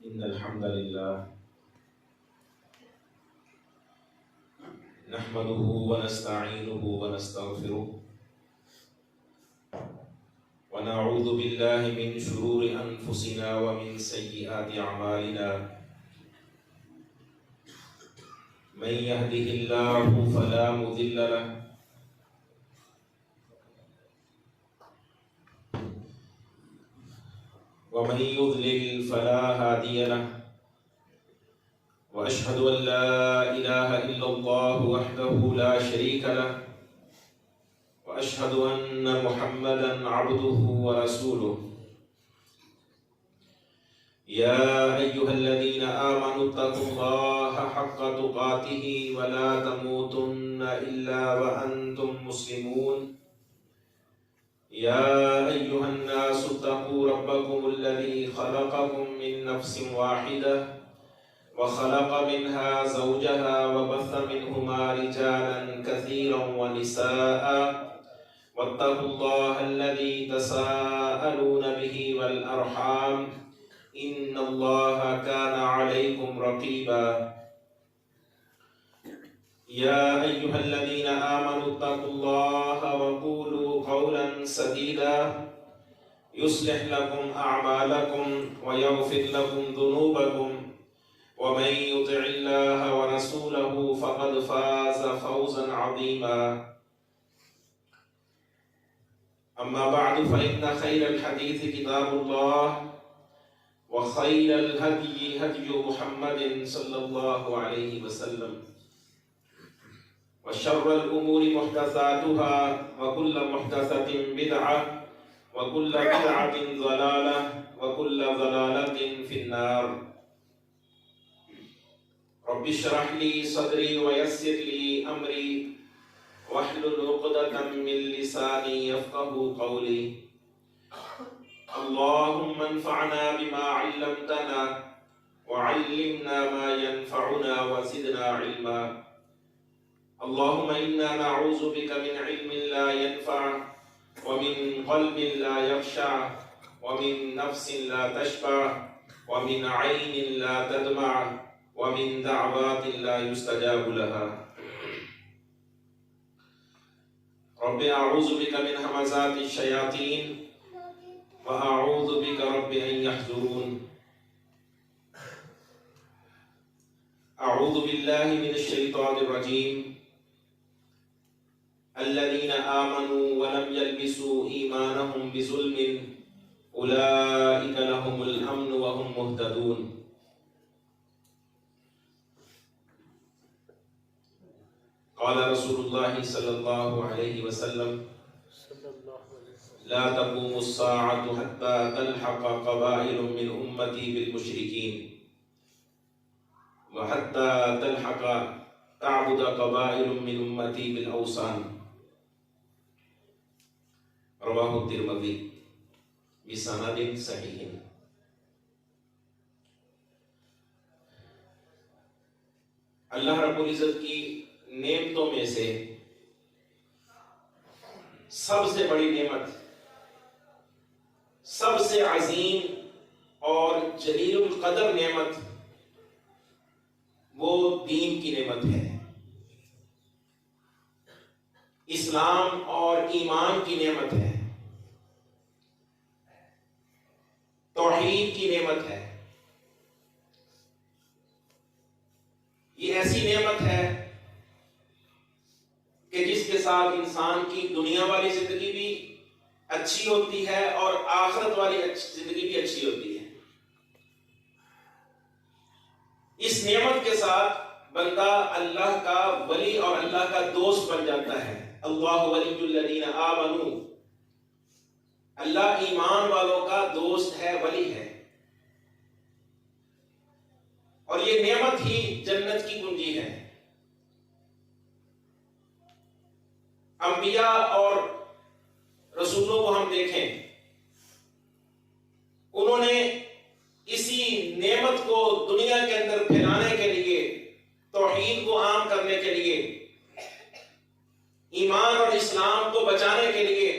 إن الحمد لله نحمده ونستعينه ونستغفره ونعوذ بالله من شرور أنفسنا ومن سيئات أعمالنا من يهده الله فلا مضل له ومن يضلل فلا هادي له وأشهد أن لا إله إلا الله وحده لا شريك له وأشهد أن محمدا عبده ورسوله يا أيها الذين آمنوا اتقوا الله حق تقاته ولا تموتن إلا وأنتم مسلمون يا أيها الناس اتقوا ربكم الذي خلقكم من نفس واحدة وخلق منها زوجها وبث منهما رجالا كثيرا ونساء واتقوا الله الذي تساءلون به والأرحام إن الله كان عليكم رقيبا يا أيها الذين آمنوا اتقوا الله وقولوا قولا سديدا يصلح لكم أعمالكم ويغفر لكم ذنوبكم ومن يطع الله ورسوله فقد فاز فوزا عظيما أما بعد فإن خير الحديث كتاب الله وخير الهدي هدي محمد صلى الله عليه وسلم وشر الأمور محدثاتها وكل محدثة بدعة وكل بدعة ضلالة وكل ضلالة في النار رب اشرح لي صدري ويسر لي أمري واحلل عقدة من لساني يفقهوا قولي اللهم انفعنا بما علمتنا وعلمنا ما ينفعنا وزدنا علما اللهم إنا نعوذ بك من علم لا ينفع ومن قلب لا يخشع ومن نفس لا تشبع ومن عين لا تدمع ومن دعوات لا يستجاب لها رب أعوذ بك من همزات الشياطين وأعوذ بك رب أن يحضرون أعوذ بالله من الشيطان الرجيم الذين آمنوا ولم يلبسوا إيمانهم بظلم أولئك لهم الأمن وهم مهتدون قال رسول الله صلى الله عليه وسلم لا تقوم الساعة حتى تلحق قبائل من أمتي بالمشركين وحتى تلحق تعبد قبائل من أمتي بالأوثان رواه الترمذي بسند صحيح اللہ رب العزت کی نعمتوں میں سے سب سے بڑی نعمت، سب سے عظیم اور جلیل القدر نعمت وہ دین کی نعمت ہے، اسلام اور ایمان کی نعمت ہے، توحید کی نعمت ہے۔ یہ ایسی نعمت ہے کہ جس کے ساتھ انسان کی دنیا والی زندگی بھی اچھی ہوتی ہے اور آخرت والی زندگی بھی اچھی ہوتی ہے۔ اس نعمت کے ساتھ بندہ اللہ کا ولی اور اللہ کا دوست بن جاتا ہے۔ اللہ ولی الذین آمنوا، اللہ ایمان والوں کا دوست ہے، ولی ہے، اور یہ نعمت ہی جنت کی کنجی ہے۔ انبیاء اور رسولوں کو ہم دیکھیں، انہوں نے اسی نعمت کو دنیا کے اندر پھیلانے کے لیے، توحید کو عام کرنے کے لیے، ایمان اور اسلام کو بچانے کے لیے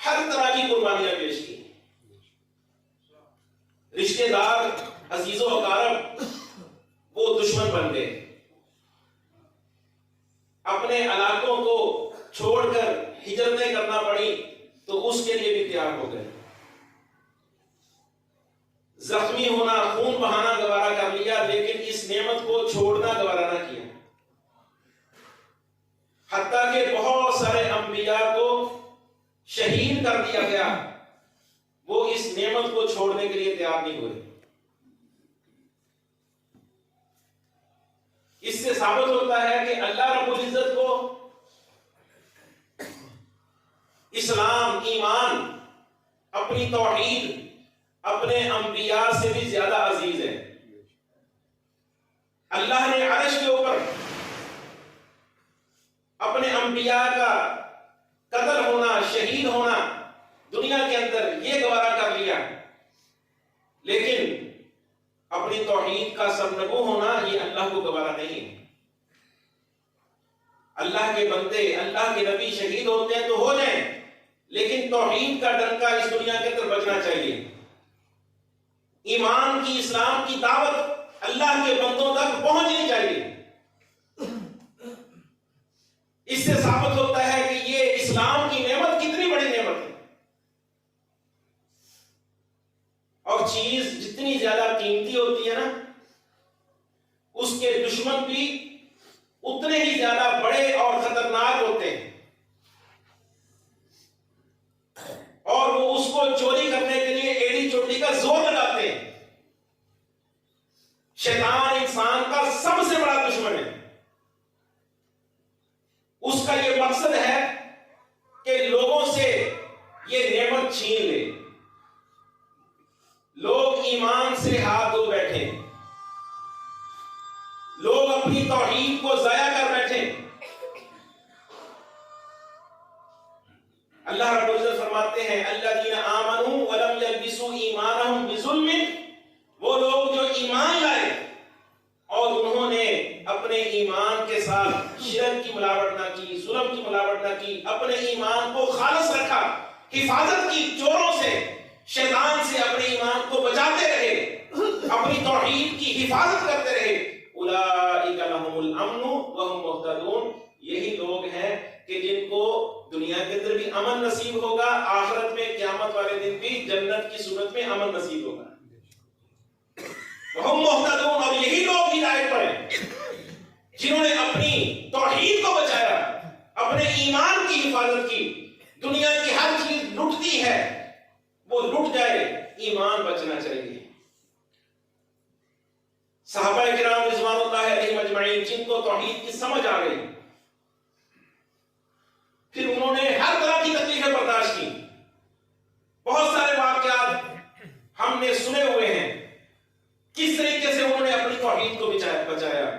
ہر طرح کی قربانیاں پیش کی۔ رشتے دار، عزیز و اقارب وہ دشمن بن گئے، اپنے علاقوں کو چھوڑ کر ہجرتیں کرنا پڑی تو اس کے لیے بھی تیار ہو گئے، زخمی ہونا، خون بہانا گوارا کر لیا، لیکن اس نعمت کو چھوڑنا گوارا نہ کیا۔ حتیٰ کہ بہت سارے انبیاء کو شہید کر دیا گیا، وہ اس نعمت کو چھوڑنے کے لیے تیار نہیں ہوئے۔ اس سے ثابت ہوتا ہے کہ اللہ رب العزت کو اسلام، ایمان، اپنی توحید اپنے انبیاء سے بھی زیادہ عزیز ہے۔ اللہ نے عرش کے اوپر اپنے انبیاء کا قتل ہونا، شہید ہونا دنیا کے اندر یہ گوارا کر لیا، لیکن اپنی توحید کا سرنگو ہونا یہ اللہ کو گوارا نہیں ہے۔ اللہ کے بندے، اللہ کے نبی شہید ہوتے ہیں تو ہو جائیں، لیکن توحید کا ڈنکا اس دنیا کے اندر بجنا چاہیے۔ ایمان کی، اسلام کی دعوت اللہ کے بندوں تک پہنچنی چاہیے۔ اس سے ثابت ہوتا ہے کہ یہ اسلام کی نعمت کتنی بڑی نعمت ہے، اور چیز جتنی زیادہ قیمتی ہوتی ہے نا، اس کے دشمن بھی اتنے ہی زیادہ بڑے اور خطرناک ہوتے ہیں، اور وہ اس کو چوری کرنے کے لیے ایڑی چوٹی کا زور لگاتے ہیں۔ شیطان انسان کا سب سے بڑا دشمن ہے، اس کا یہ مقصد ہے کہ لوگوں سے یہ نعمت چھین لے، لوگ ایمان سے ہاتھ دھو بیٹھے، لوگ اپنی توحید کو ضائع کر بیٹھے۔ اللہ رب العزت فرماتے ہیں الذین آمنوا ولم یلبسوا ایمانہم بظلم، وہ لوگ جو ایمان لائے اور انہوں نے اپنے ایمان کے ساتھ شرک کی ملاوٹ نہ کی، ظلم کی ملاوٹ نہ کی، اپنے ایمان کو خالص رکھا، حفاظت کی چوروں سے، شیطان سے اپنے ایمان کو بچاتے رہے، اپنی توحید کی حفاظت کرتے رہے، اولئک لہم الامن وہم مہتدون، یہی لوگ ہیں کہ جن کو دنیا کے اندر بھی امن نصیب ہوگا، آخرت میں قیامت والے دن بھی جنت کی صورت میں امن نصیب ہوگا۔ وہم مہتدون، اور یہی لوگ ہدایت پر ہیں جنہوں نے اپنی توحید کو بچایا، اپنے ایمان کی حفاظت کی۔ دنیا کی ہر چیز لٹتی ہے، وہ لٹ جائے، ایمان بچنا چاہیے۔ صحابہ کرام رضوان اللہ علیہم اجمعین جن کو توحید کی سمجھ آ گئی، پھر انہوں نے ہر طرح کی تکلیفیں برداشت کی۔ بہت سارے واقعات ہم نے سنے ہوئے ہیں، کس طریقے سے انہوں نے اپنی توحید کو بچایا۔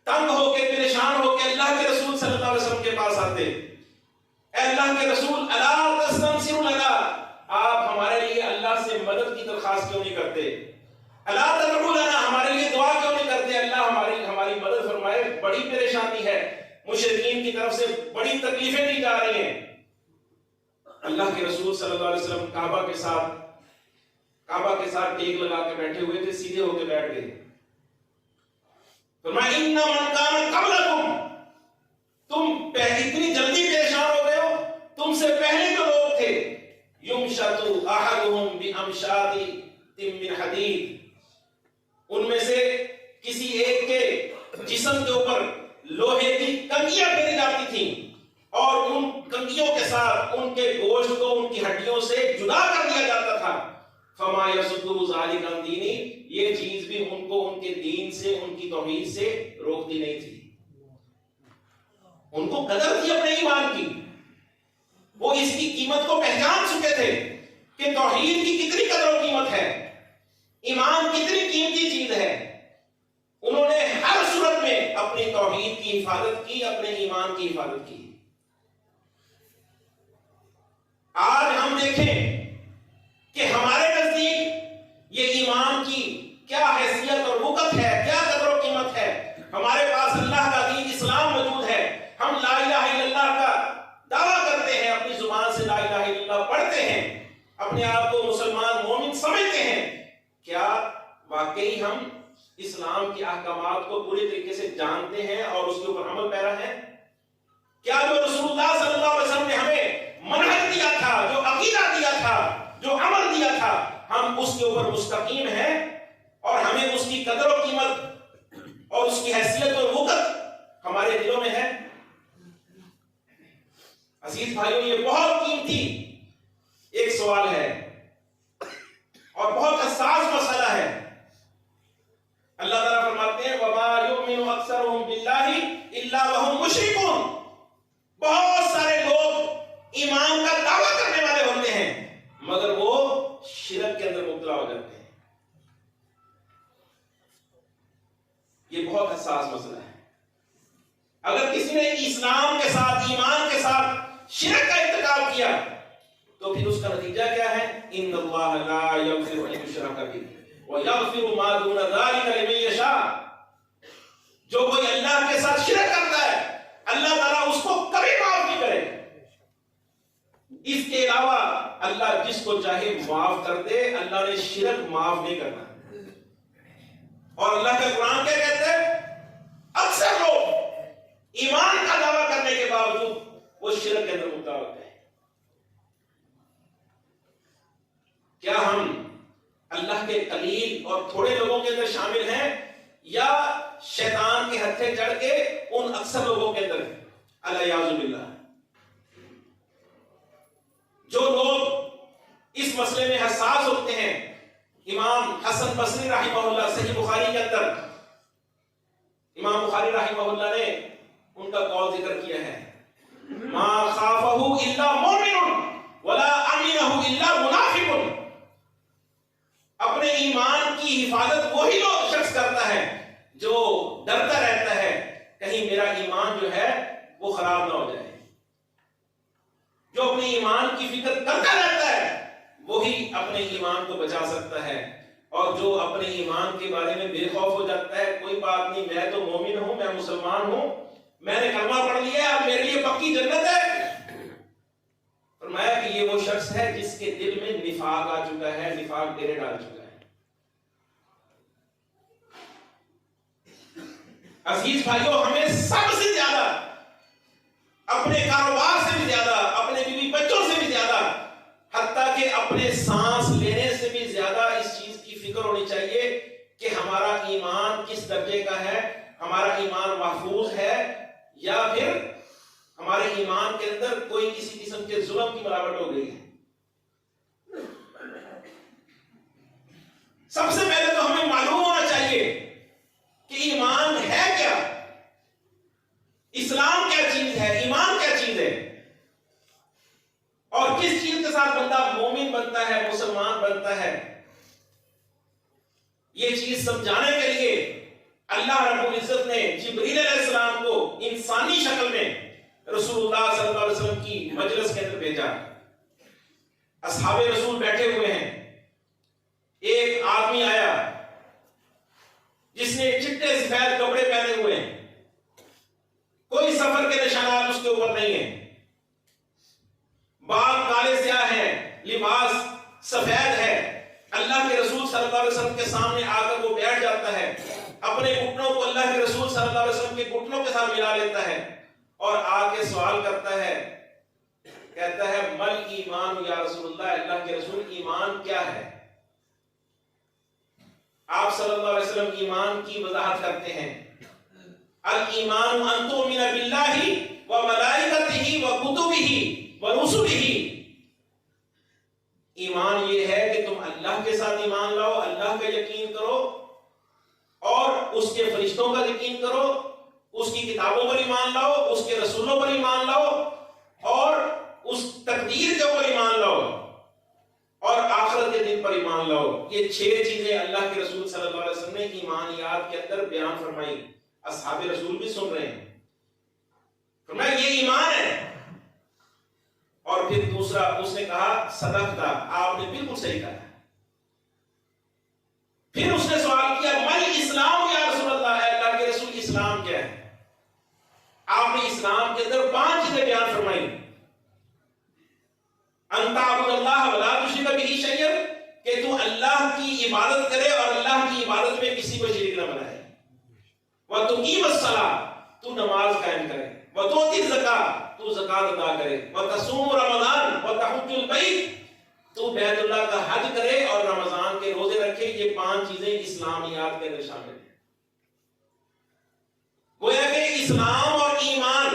تنگ ہو کے، پریشان ہو کے اللہ کے رسول صلی اللہ علیہ وسلم کے پاس آتے، اے اللہ کے رسول الا تستنصروا لنا، آپ ہمارے لیے اللہ سے مدد کی درخواست کیوں نہیں کرتے؟ الا تدعوا لنا، ہمارے لیے دعا کیوں نہیں کرتے؟ اللہ ہماری مدد فرمائے، بڑی پریشانی ہے، مشرکین کی طرف سے بڑی تکلیفیں دی جا رہی ہیں۔ اللہ کے رسول صلی اللہ علیہ وسلم کعبہ کے ساتھ ٹیک لگا کے بیٹھے ہوئے تھے، سیدھے ہو کے بیٹھ گئے۔ فرمایا ان من کان قبلکم، تم اتنی جلدی پریشان ہو گئے ہو، تم سے پہلے جو لوگ تھے، یمشط احدهم بامشاط من حدید، ان میں سے کسی ایک کے جسم کے اوپر لوہے کی کنگیاں پھیری جاتی تھیں، اور ان کنگیوں کے ساتھ ان کے گوشت کو ان کی ہڈیوں سے جدا کر دیا جاتا تھا۔ فما یصدُّ ذلک عن دینی، یہ چیز بھی ان کو ان کے دین سے، ان کی توحید سے روکتی نہیں تھی۔ ان کو قدر تھی اپنے ایمان کی، وہ اس کی قیمت کو پہچان چکے تھے کہ توحید کی کتنی قدر و قیمت ہے، ایمان کتنی قیمتی چیز ہے۔ انہوں نے ہر صورت میں اپنی توحید کی حفاظت کی، اپنے ایمان کی حفاظت کی۔ آج ہم دیکھیں کہ ہمارے نزدیک یہ ایمان کی کیا حیثیت اور وقت ہے، کیا قدر و قیمت ہے۔ ہمارے پاس اللہ کا دین اسلام موجود ہے، ہم لا الہ الا اللہ کا دعویٰ کرتے ہیں، اپنی زبان سے لا الہ الا اللہ پڑھتے ہیں، اپنے آپ کو مسلمان مومن سمجھتے ہیں، کیا واقعی ہم اسلام کے احکامات کو پوری طریقے سے جانتے ہیں اور اس کے اوپر عمل پیرا ہیں؟ کیا جو رسول اللہ صلی اللہ علیہ وسلم نے ہمیں منہج دیا تھا، جو عقیدہ دیا تھا، جو عمل دیا تھا، ہم اس کے اوپر مستقیم ہیں اور ہمیں اس کی قدر و قیمت اور اس کی حیثیت اور وقت ہمارے دلوں میں ہے؟ عزیز بھائیوں، یہ بہت قیمتی ایک سوال ہے اور بہت حساس مسئلہ ہے۔ اللہ تعالیٰ فرماتے ہیں وَمَا يُؤْمِنُ أَكْثَرُهُمْ بِاللَّهِ إِلَّا وَهُمْ مُشْرِكُونَ۔ بہت سارے لوگ ایمان کا دعویٰ کرنے والے ہوتے ہیں مگر وہ شرک کے اندر مبتلا ہو جاتے ہیں۔ یہ بہت حساس مسئلہ ہے۔ اگر کسی نے اسلام کے ساتھ، ایمان کے ساتھ شرک کا ارتکاب کیا تو پھر اس کا نتیجہ کیا ہے؟ ان اللہ لا یغفر ان یشرک بہ ویغفر ما دون ذلک لمن یشاء۔ جو کوئی اللہ کے ساتھ شرک کرتا ہے اللہ تعالیٰ اس کو کبھی معاف نہیں کرے۔ اس کے علاوہ اللہ جس کو چاہے معاف کر دے، اللہ نے شرک معاف نہیں کرنا۔ اور اللہ کا قرآن کیا کہتا ہے؟ اکثر لوگ ایمان کا دعویٰ کرنے کے باوجود وہ شرک کے اندر مبتلا ہوتے ہیں۔ کیا ہم اللہ کے قلیل اور تھوڑے لوگوں کے اندر شامل ہیں یا شیطان کے ہتھے چڑھ کے ان اکثر لوگوں کے اندر الیاذ باللہ؟ جو لوگ اس مسئلے میں حساس ہوتے ہیں، امام حسن بصری رحمہ اللہ صحیح بخاری کے اندر امام بخاری رحمہ اللہ نے ان کا قول ذکر کیا ہے، ما خافہ الا مومن ولا امنہ الا منافق۔ اپنے ایمان کی حفاظت وہی لوگ شخص کرتا ہے جو ڈرتا رہتا ہے کہیں میرا ایمان جو ہے وہ خراب نہ ہو جائے۔ جو اپنے ایمان کی فکر کرتا رہتا ہے وہی اپنے ایمان کو بچا سکتا ہے، اور جو اپنے ایمان کے بارے میں بے خوف ہو جاتا ہے، کوئی بات نہیں، میں تو مومن ہوں، میں مسلمان ہوں، میں نے کلمہ پڑھ لیا ہے، اب میرے لیے پکی جنت ہے۔ فرمایا کہ یہ وہ شخص ہے جس کے دل میں نفاق آ چکا ہے، نفاق ڈیرے ڈال چکا ہے۔ عزیز بھائیوں، ہمیں سب سے زیادہ، اپنے کاروبار سے بھی زیادہ، اپنے بیوی بچوں سے بھی زیادہ، حتیٰ کہ اپنے سانس لینے سے بھی زیادہ اس چیز کی فکر ہونی چاہیے کہ ہمارا ایمان کس درجے کا ہے، ہمارا ایمان محفوظ ہے یا پھر ہمارے ایمان کے اندر کوئی کسی قسم کے ظلم کی ملاوٹ ہو گئی ہے۔ سب سے پہلے تو ہمیں معلوم ہونا چاہیے کہ ایمان ہے کیا، اسلام کیا چیز ہے، ایمان کیا چیز ہے، اور کس چیز کے ساتھ بندہ مومن بنتا ہے، مسلمان بنتا ہے۔ یہ چیز سمجھانے کے لیے اللہ رب العزت نے جبریل علیہ السلام کو انسانی شکل میں رسول اللہ صلی اللہ علیہ وسلم کی مجلس کے اندر بھیجا۔ اصحاب رسول بیٹھے ہوئے ہیں، ایک آدمی آیا جس نے چٹے سفید کپڑے پہنے ہوئے ہیں، کوئی سفر کے نشانات اس کے اوپر نہیں ہیں، بال کالے سیاہ ہیں، لباس سفید ہے۔ اللہ کے رسول صلی اللہ علیہ وسلم کے سامنے آ کر وہ بیٹھ جاتا ہے، اپنے گھٹنوں کو اللہ کے رسول صلی اللہ علیہ وسلم کے گھٹنوں کے ساتھ ملا لیتا ہے اور آ کے سوال کرتا ہے، کہتا ہے مل ایمان یا رسول اللہ، اللہ کے رسول ایمان کیا ہے؟ آپ صلی اللہ علیہ وسلم ایمان کی وضاحت کرتے ہیں، الایمان ان تؤمن باللہ وملائکتہ وکتبہ ورسلہ۔ ایمان یہ ہے کہ تم اللہ کے ساتھ ایمان لاؤ، اللہ کا یقین کرو اور اس کے فرشتوں کا یقین کرو، اس کی کتابوں پر ایمان لاؤ، اس کے رسولوں پر ایمان لاؤ اور اس تقدیر کے اوپر ایمان لاؤ اور آخرت کے دن پر ایمان لاؤ۔ یہ 6 چیزیں اللہ کے رسول صلی اللہ علیہ وسلم نے ایمانیات کے اندر بیان فرمائی۔ اصحاب رسول بھی سن رہے ہیں، فرمایا یہ ایمان ہے۔ اور پھر دوسرا اس نے کہا صدقتا، آپ نے بالکل صحیح کہا۔ پھر اس نے سوال کیا مل اسلام یا رسول اللہ، اللہ کے رسول اسلام کیا ہے؟ آپ نے اسلام کے اندر 5 چیزیں بیان فرمائی، ان تعبد اللہ ولا تشرک بہ شیئا، کہ تو اللہ کی عبادت کرے اور اللہ کی عبادت میں کسی کو شریک نہ بنائے. وَتُقِيمَ الصَّلَاةَ تو نماز قائم کرے. وَتُؤْتِي الزَّكَاةَ تو زکات ادا کرے. وَتَصُومُ رَمَضَانَ وَتَحُجُّ الْبَيْتَ تو بیت اللہ کا حج کرے اور رمضان کے روزے رکھے. یہ 5 چیزیں اسلامیات کے اندر شامل ہیں. گویا کہ اسلام اور ایمان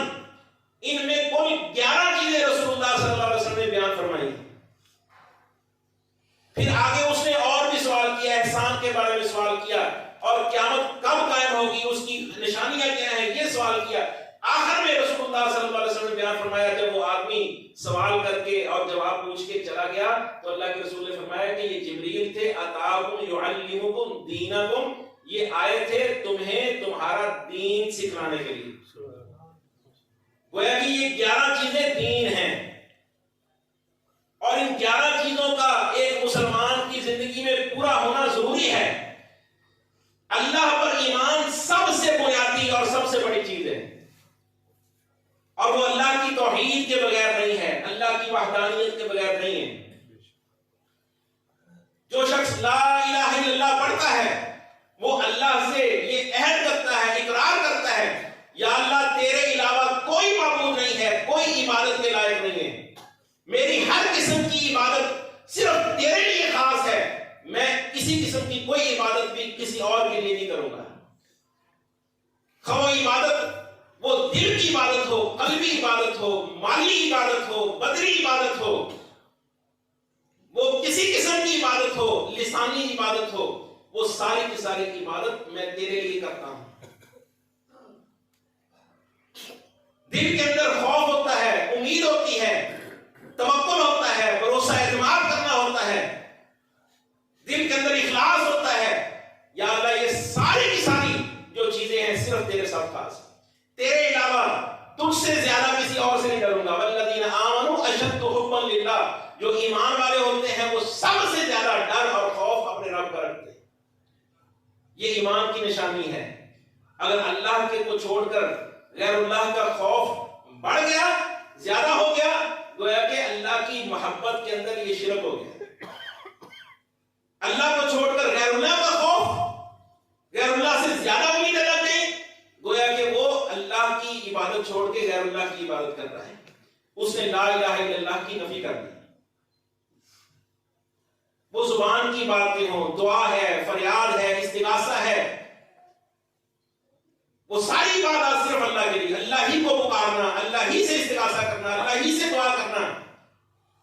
ان میں کل 11 چیزیں رسول اللہ صلی اللہ علیہ وسلم نے بیان فرمائی. پھر آگے اس نے اور بھی سوال کیا, احسان کے بارے میں سوال کیا, اور قیامت کب قائم ہوگی, اس کی نشانیاں کیا ہیں, یہ سوال کیا. آخر میں رسول اللہ صلی اللہ علیہ وسلم نے بیان فرمایا, جب وہ آدمی سوال کر کے اور جواب پوچھ کے چلا گیا تو اللہ کے رسول نے فرمایا کہ یہ جبریل تھے. اتاکم یعلمکم دینکم, یہ آئے تھے تمہیں تمہارا دین سکھانے کے لیے. گویا کہ یہ 11 چیزیں دین ہیں, اور ان 11 چیزوں کا ایک مسلمان کی زندگی میں پورا ہونا ضروری ہے. اللہ پر ایمان سب سے بنیادی اور سب سے بڑی چیز ہے, اور وہ اللہ کی توحید کے بغیر نہیں ہے, اللہ کی وحدانیت کے بغیر نہیں ہے. جو شخص لا الہ الا اللہ پڑھتا ہے وہ اللہ سے یہ عہد کرتا ہے, اقرار کرتا ہے, یا اللہ تیرے علاوہ کوئی معبود نہیں ہے, کوئی عبادت کے لائق نہیں ہے, میری ہر قسم کی عبادت صرف تیرے لیے خاص ہے, میں کسی قسم کی کوئی عبادت بھی کسی اور کے لیے نہیں کروں گا. خواہ عبادت وہ دل کی عبادت ہو, قلبی عبادت ہو, مالی عبادت ہو, بدنی عبادت ہو, وہ کسی قسم کی عبادت ہو, لسانی عبادت ہو, وہ ساری کی ساری عبادت میں تیرے لیے کرتا ہوں. دل کے اندر خوف ہوتا ہے, امید ہوتی ہے, توکل ہوتا ہے, بھروسہ اعتماد کرنا ہوتا ہے, دل کے اندر اخلاص ہوتا ہے, یا اللہ یہ ساری کی ساری جو چیزیں ہیں صرف تیرے ساتھ خاص, تیرے علاوہ تجھ سے زیادہ کسی اور سے نہیں ڈروں گا. والذین آمنوا اشد حبا للہ, جو ایمان والے ہوتے ہیں وہ سب سے زیادہ ڈر اور خوف اپنے رب کا رکھتے ہیں. یہ ایمان کی نشانی ہے. اگر اللہ کے کو چھوڑ کر غیر اللہ کا خوف بڑھ گیا, زیادہ ہو گیا, گویا کہ اللہ کی محبت کے اندر یہ شرک ہو گیا. اللہ کو چھوڑ کر غیر اللہ کا خوف, غیر اللہ سے زیادہ امید لگاتے, گویا کہ وہ اللہ کی عبادت چھوڑ کے غیر اللہ کی عبادت کر رہا ہے. اس نے لا الہ الا اللہ کی نفی کر دی. وہ زبان کی باتیں ہوں, دعا ہے, فریاد ہے, استغاثہ ہے, وہ ساری عبادات صرف اللہ کے لیے, اللہ ہی کو پکارنا, اللہ ہی سے استغاثہ کرنا, اللہ ہی سے دعا کرنا,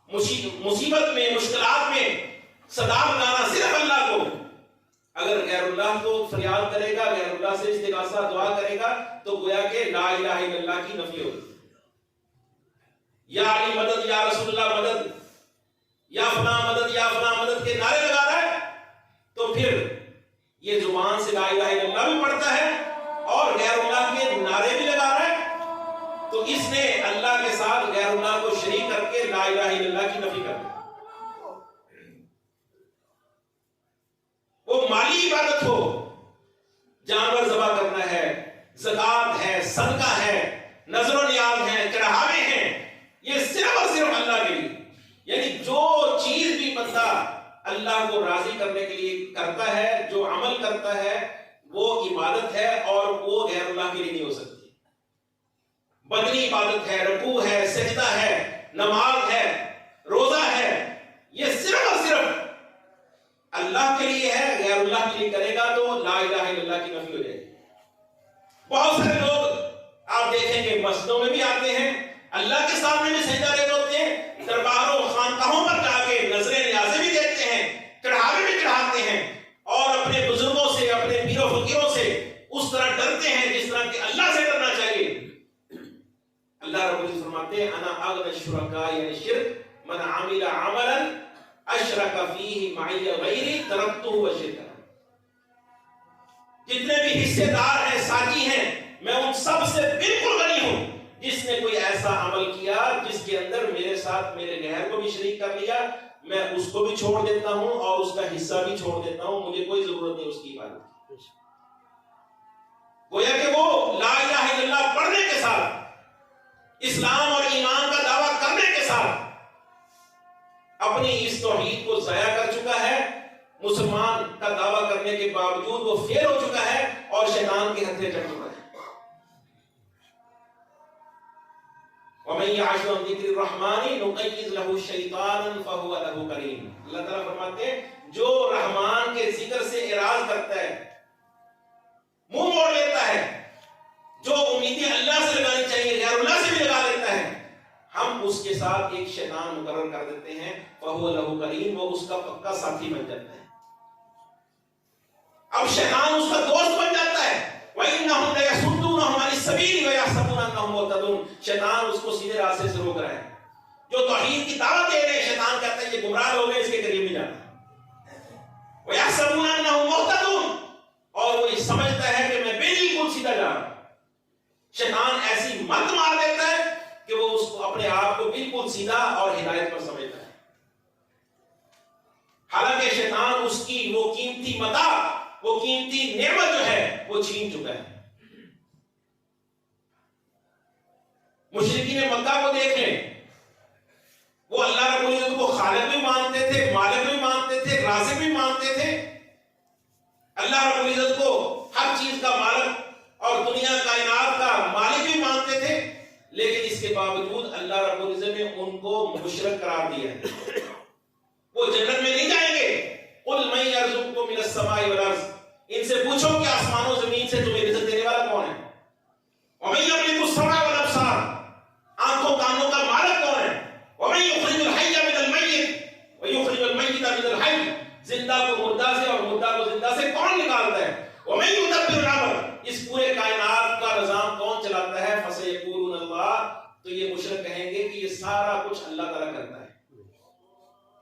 مصیبت میں, مشکلات میں صدا بنانا صرف اللہ کو. اگر غیر اللہ کو فریاد کرے گا, غیر اللہ سے استغاثہ دعا کرے گا, تو گویا کہ لا الہ الا اللہ کی نفی ہوگی. یا علی مدد, یا رسول اللہ مدد, یا فلاں مدد, یا فلاں مدد کے نعرے لگا رہا ہے, تو پھر یہ زبان سے لا الہ الا اللہ بھی پڑھتا ہے اور غیر اللہ کے نعرے بھی لگا رہا ہے, تو اس نے اللہ کے ساتھ غیر اللہ کو شریک کر کے لا الہ الا اللہ کی نفی کر دی. وہ مالی عبادت ہو, جانور ذبح کرنا ہے, زکات ہے, صدقہ ہے, نظر و نیاز ہے, چڑھاوے ہیں, یہ صرف اور صرف اللہ کے لیے. یعنی جو چیز بھی بندہ اللہ کو راضی کرنے کے لیے کرتا ہے, جو عمل کرتا ہے, وہ عبادت ہے, اور وہ غیر اللہ کے لیے نہیں ہو سکتی. بدنی عبادت ہے, رکوع ہے, سجدہ ہے, نماز ہے, روزہ ہے, یہ صرف اور صرف اللہ کے لیے ہے. غیر اللہ کے لیے کرے گا تو لا الہ الا اللہ کی نفی ہو جائے گی. بہت سارے لوگ آپ دیکھیں گے مسجدوں میں بھی آتے ہیں, اللہ کے سامنے بھی سجدہ ریز ہوتے ہیں, درباروں خانقاہوں پر جا کے نظریں نیازیں بھی دیتے ہیں, چڑھاوے بھی چڑھاتے ہیں, اور اپنے بزرگوں سے, اپنے پیر و فقیروں سے اس طرح ڈرتے ہیں جس طرح کہ اللہ سے ڈرنا چاہیے. اللہ رب العزت فرماتے ہیں انا اغنى الشركاء یعنی شرک من عمل عملا اشرک فیہ معی غیری ترکتہ وشرکہ. جتنے بھی حصے دار ہیں, ساتھی ہیں, میں ان سب سے بالکل غنی ہوں. جس نے کوئی ایسا عمل کیا جس کے اندر میرے ساتھ میرے غیر کو بھی شریک کر لیا, میں اس کو بھی چھوڑ دیتا ہوں اور اس کا حصہ بھی چھوڑ دیتا ہوں, مجھے کوئی ضرورت نہیں اس کی عبادت کی. گویا کہ وہ لا الہ الا اللہ پڑھنے کے ساتھ, اسلام اور ایمان کا دعویٰ کرنے کے ساتھ اپنی اس توحید کو ضائع کر چکا ہے, کرنے کے باوجود وہ فیل ہو چکا ہے اور شیطان کے ہتھے چڑھ چکا ہے۔ وَمَن يَعْشُ عَن ذِكْرِ الرَّحْمَنِ نُقَيِّضْ لَهُ شَيْطَانًا فَهُوَ لَهُ قَرِينٌ۔ اللہ تعالیٰ فرماتے ہیں جو رحمان کے ذکر سے اعراض کرتا ہے، منہ موڑ لیتا ہے، جو امیدیں اللہ سے لگانی چاہیے غیر اللہ سے بھی لگا لیتا ہے، ہم اس کے ساتھ ایک شیطان مقرر کر دیتے ہیں، فَهُوَ لَهُ قَرِينٌ، وہ اس کا پکا ساتھی بن جاتا ہے۔ اب شیطان اس کا دوست بن جاتا ہے، وَإِنَّهُمْ لَيَصُدُّونَهُمْ عَنِ السَّبِيلِ وَيَحْسَبُونَ أَنَّهُمْ مُهْتَدُونَ۔ شیطان اس کو سیدھے راستے سے روک رہا ہے، جو توحید کی دعوت دے رہے ہیں شیطان کہتا ہے یہ گمراہ لوگ ہیں، اس کے قریب نہیں جانا۔ وَيَحْسَبُونَ أَنَّهُمْ مُهْتَدُونَ، اور وہ یہ سمجھتا ہے کہ میں بالکل سیدھا جا رہا ہوں۔ شیطان ایسی مت مار دیتا ہے کہ وہ اس کو اپنے آپ کو بالکل سیدھا اور ہدایت پر سمجھتا ہے، حالانکہ شیطان اس کی وہ قیمتی متاع، وہ قیمتی نعمت جو ہے وہ چھین چکا ہے۔ مشرکین مکہ کو دیکھ لیں، وہ اللہ رب العزت کو خالق بھی مانتے تھے، مالک بھی مانتے تھے، رازق بھی مانتے تھے، اللہ رب العزت کو ہر چیز کا مالک اور دنیا کائنات کا مالک بھی مانتے تھے، لیکن اس کے باوجود اللہ رب العزت نے ان کو مشرک قرار دیا ہے۔ وہ جنت میں نہیں جائیں گے۔ قُلْ مَن يَرْزُقُكُم مِّنَ السَّمَاءِ وَالْأَرْضِ، ان سے پوچھو کہ آسمان و زمین سے تمہیں رزق دینے والا کون ہے؟ وَمَن يَمْلِكُ السَّمْعَ وَالْأَبْصَارَ، آنکھوں کانوں کا مالک کون ہے؟ وَمَن يُخْرِجُ الْحَيَّ مِنَ الْمَيِّتِ وَيُخْرِجُ الْمَيِّتَ مِنَ الْحَيِّ، زندہ کو مردہ سے اور مردہ کو زندہ سے کون نکالتا ہے؟ وَمَن يُدَبِّرُ الْأَمْرَ، اس پورے کائنات کا نظام کون چلاتا ہے؟ فَسَيَقُولُونَ اللَّهُ، تو یہ مشرک کہیں گے کہ یہ سارا کچھ اللہ تعالیٰ کرتا ہے،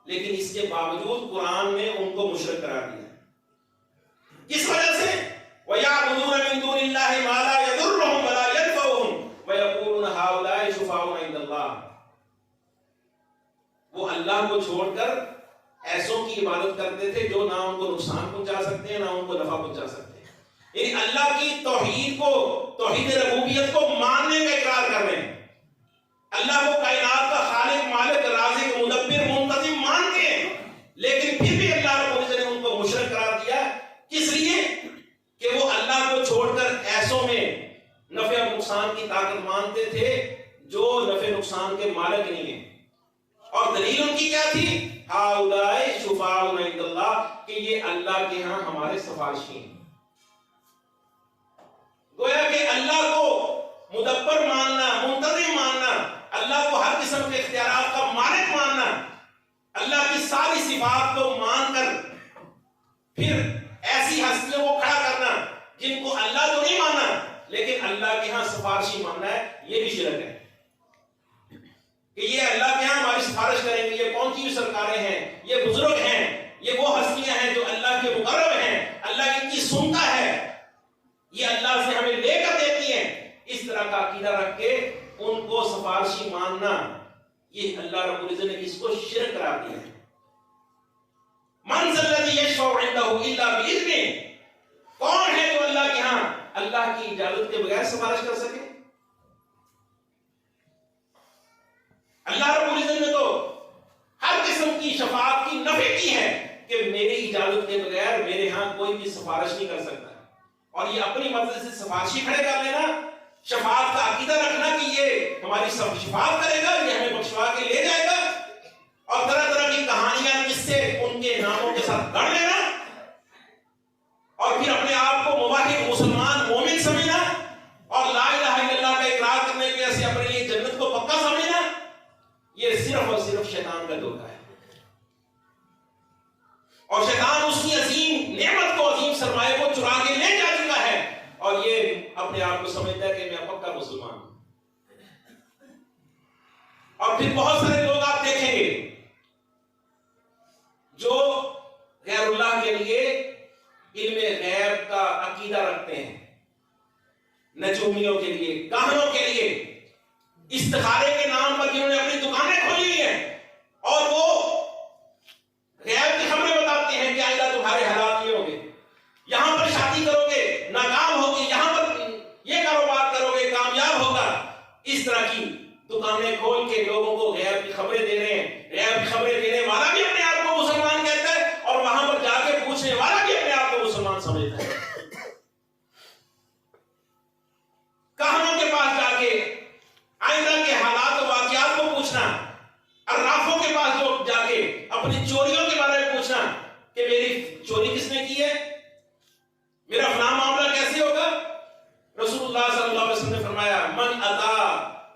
لیکن اس کے باوجود قرآن نے ان کو مشرک قرار دیا۔ کس وجہ سے؟ وَيَعْبُدُونَ مِن دُونِ اللَّهِ مَا لَا يَضُرُّهُمْ وَلَا يَنفَعُهُمْ وَيَقُولُونَ هَؤُلَاءِ شُفَعَاؤُنَا عِندَ اللَّهِ، وہ اللہ کو چھوڑ کر ایسوں کی عبادت کرتے تھے جو نہ ان کو نقصان پہنچا سکتے ہیں نہ ان کو نفع پہنچا سکتے ہیں، یعنی اللہ کی توحید کو، توحید ربوبیت کو ماننے کا اقرار کر رہے ہیں، اللہ کو کائنات کا خالق، مالک، رازق، مدبر، منتظم مانتے ہیں، لیکن پھر بھی اللہ رب العزت نے ان کو مشرک قرار دیا۔ کس لیے؟ کہ وہ اللہ کو چھوڑ کر ایسوں میں نفع اور نقصان کی طاقت مانتے تھے جو نفع نقصان کے مالک نہیں ہیں، اور دلیل ان کی کیا تھی؟ ہؤلاء شفعاؤنا عند اللہ، کہ یہ اللہ کے ہاں ہمارے سفارشی ہیں۔ گویا کہ اللہ کو مدبر ماننا، منتظم ماننا، اللہ کو ہر قسم کے اختیارات کا مالک ماننا، اللہ کی ساری صفات کو مان کر پھر ایسی ہستیوں کو کھڑا کرنا جن کو اللہ تو نہیں مانا لیکن اللہ کے ہاں سفارشی ماننا ہے، یہ بھی شرک ہے کہ یہ اللہ کے ہاں ہماری سفارش کریں گے، یہ پہنچی ہوئی سرکاریں ہیں، یہ بزرگ ہیں، یہ وہ ہستیاں ہیں جو اللہ کے مقرب ہیں، اللہ ان کی سنتا ہے، یہ اللہ سے ہمیں لے کر دیتی ہیں۔ اس طرح کا عقیدہ رکھ کے ان کو سفارشی ماننا، یہ اللہ رب العزت نے اس کو شرک قرار دیا ہے۔ من ذا الذی یشفع عنده الا باذنہ، کون ہے جو اللہ کے ہاں اللہ کی اجازت کے بغیر سفارش کر سکے؟ اللہ رب العزت نے تو ہر قسم کی شفاعت کی نفی کی ہے کہ میری اجازت کے بغیر میرے ہاں کوئی بھی سفارش نہیں کر سکتا، اور یہ اپنی مرضی سے سفارشی کھڑے کر لینا، شفاعت کا عقیدہ رکھنا کہ یہ ہماری سب شفاعت کرے گا، یہ ہمیں بخشوا کے لے جائے گا، اور طرح طرح کی کہانیاں جس سے ان کے ناموں کے ساتھ گڑھ لینا، اور پھر اپنے آپ کو موحد، مسلمان، مومن سمجھنا، اور لا الہ الا اللہ کا اقرار کرنے کی وجہ سے اپنے لیے جنت کو پکا سمجھنا، یہ صرف اور صرف شیطان کا دھوکہ ہے، اور شیطان اس کی عظیم نعمت کو، عظیم سرمایہ کو چرا کے لے جا چکا ہے، اور یہ اپنے آپ کو سمجھتا ہے کہ میں پکا مسلمان ہوں۔ اور پھر بہت سارے لوگ آپ دیکھیں گے جو غیر اللہ کے لیے علم غیب کا عقیدہ رکھتے ہیں، نجومیوں کے لیے، کاہنوں کے لیے، استخارے کے نام پر جنہوں نے اپنی دکانیں کھولی ہیں، اور وہ غیب کی خبریں بتاتے ہیں کہ آئندہ تمہارے حالات یہ ہوں گے، یہاں پر شادی کرو گے ناکام ہوگی، یہاں پر یہ کاروبار کرو گے کامیاب ہوگا، اس طرح کی دکانیں کھول کے لوگوں کو غیب کی خبریں دے رہے ہیں۔ غیب کی خبریں دینے والا بھی اپنے آپ کو مسلمان کہتا ہے، اور وہاں پر جا کے پوچھنے والا بھی اپنے آپ کو مسلمان کہ میری چوری کس نے کی ہے، میرا فلاں معاملہ کیسے ہوگا؟ رسول اللہ صلی اللہ علیہ وسلم نے فرمایا من اتا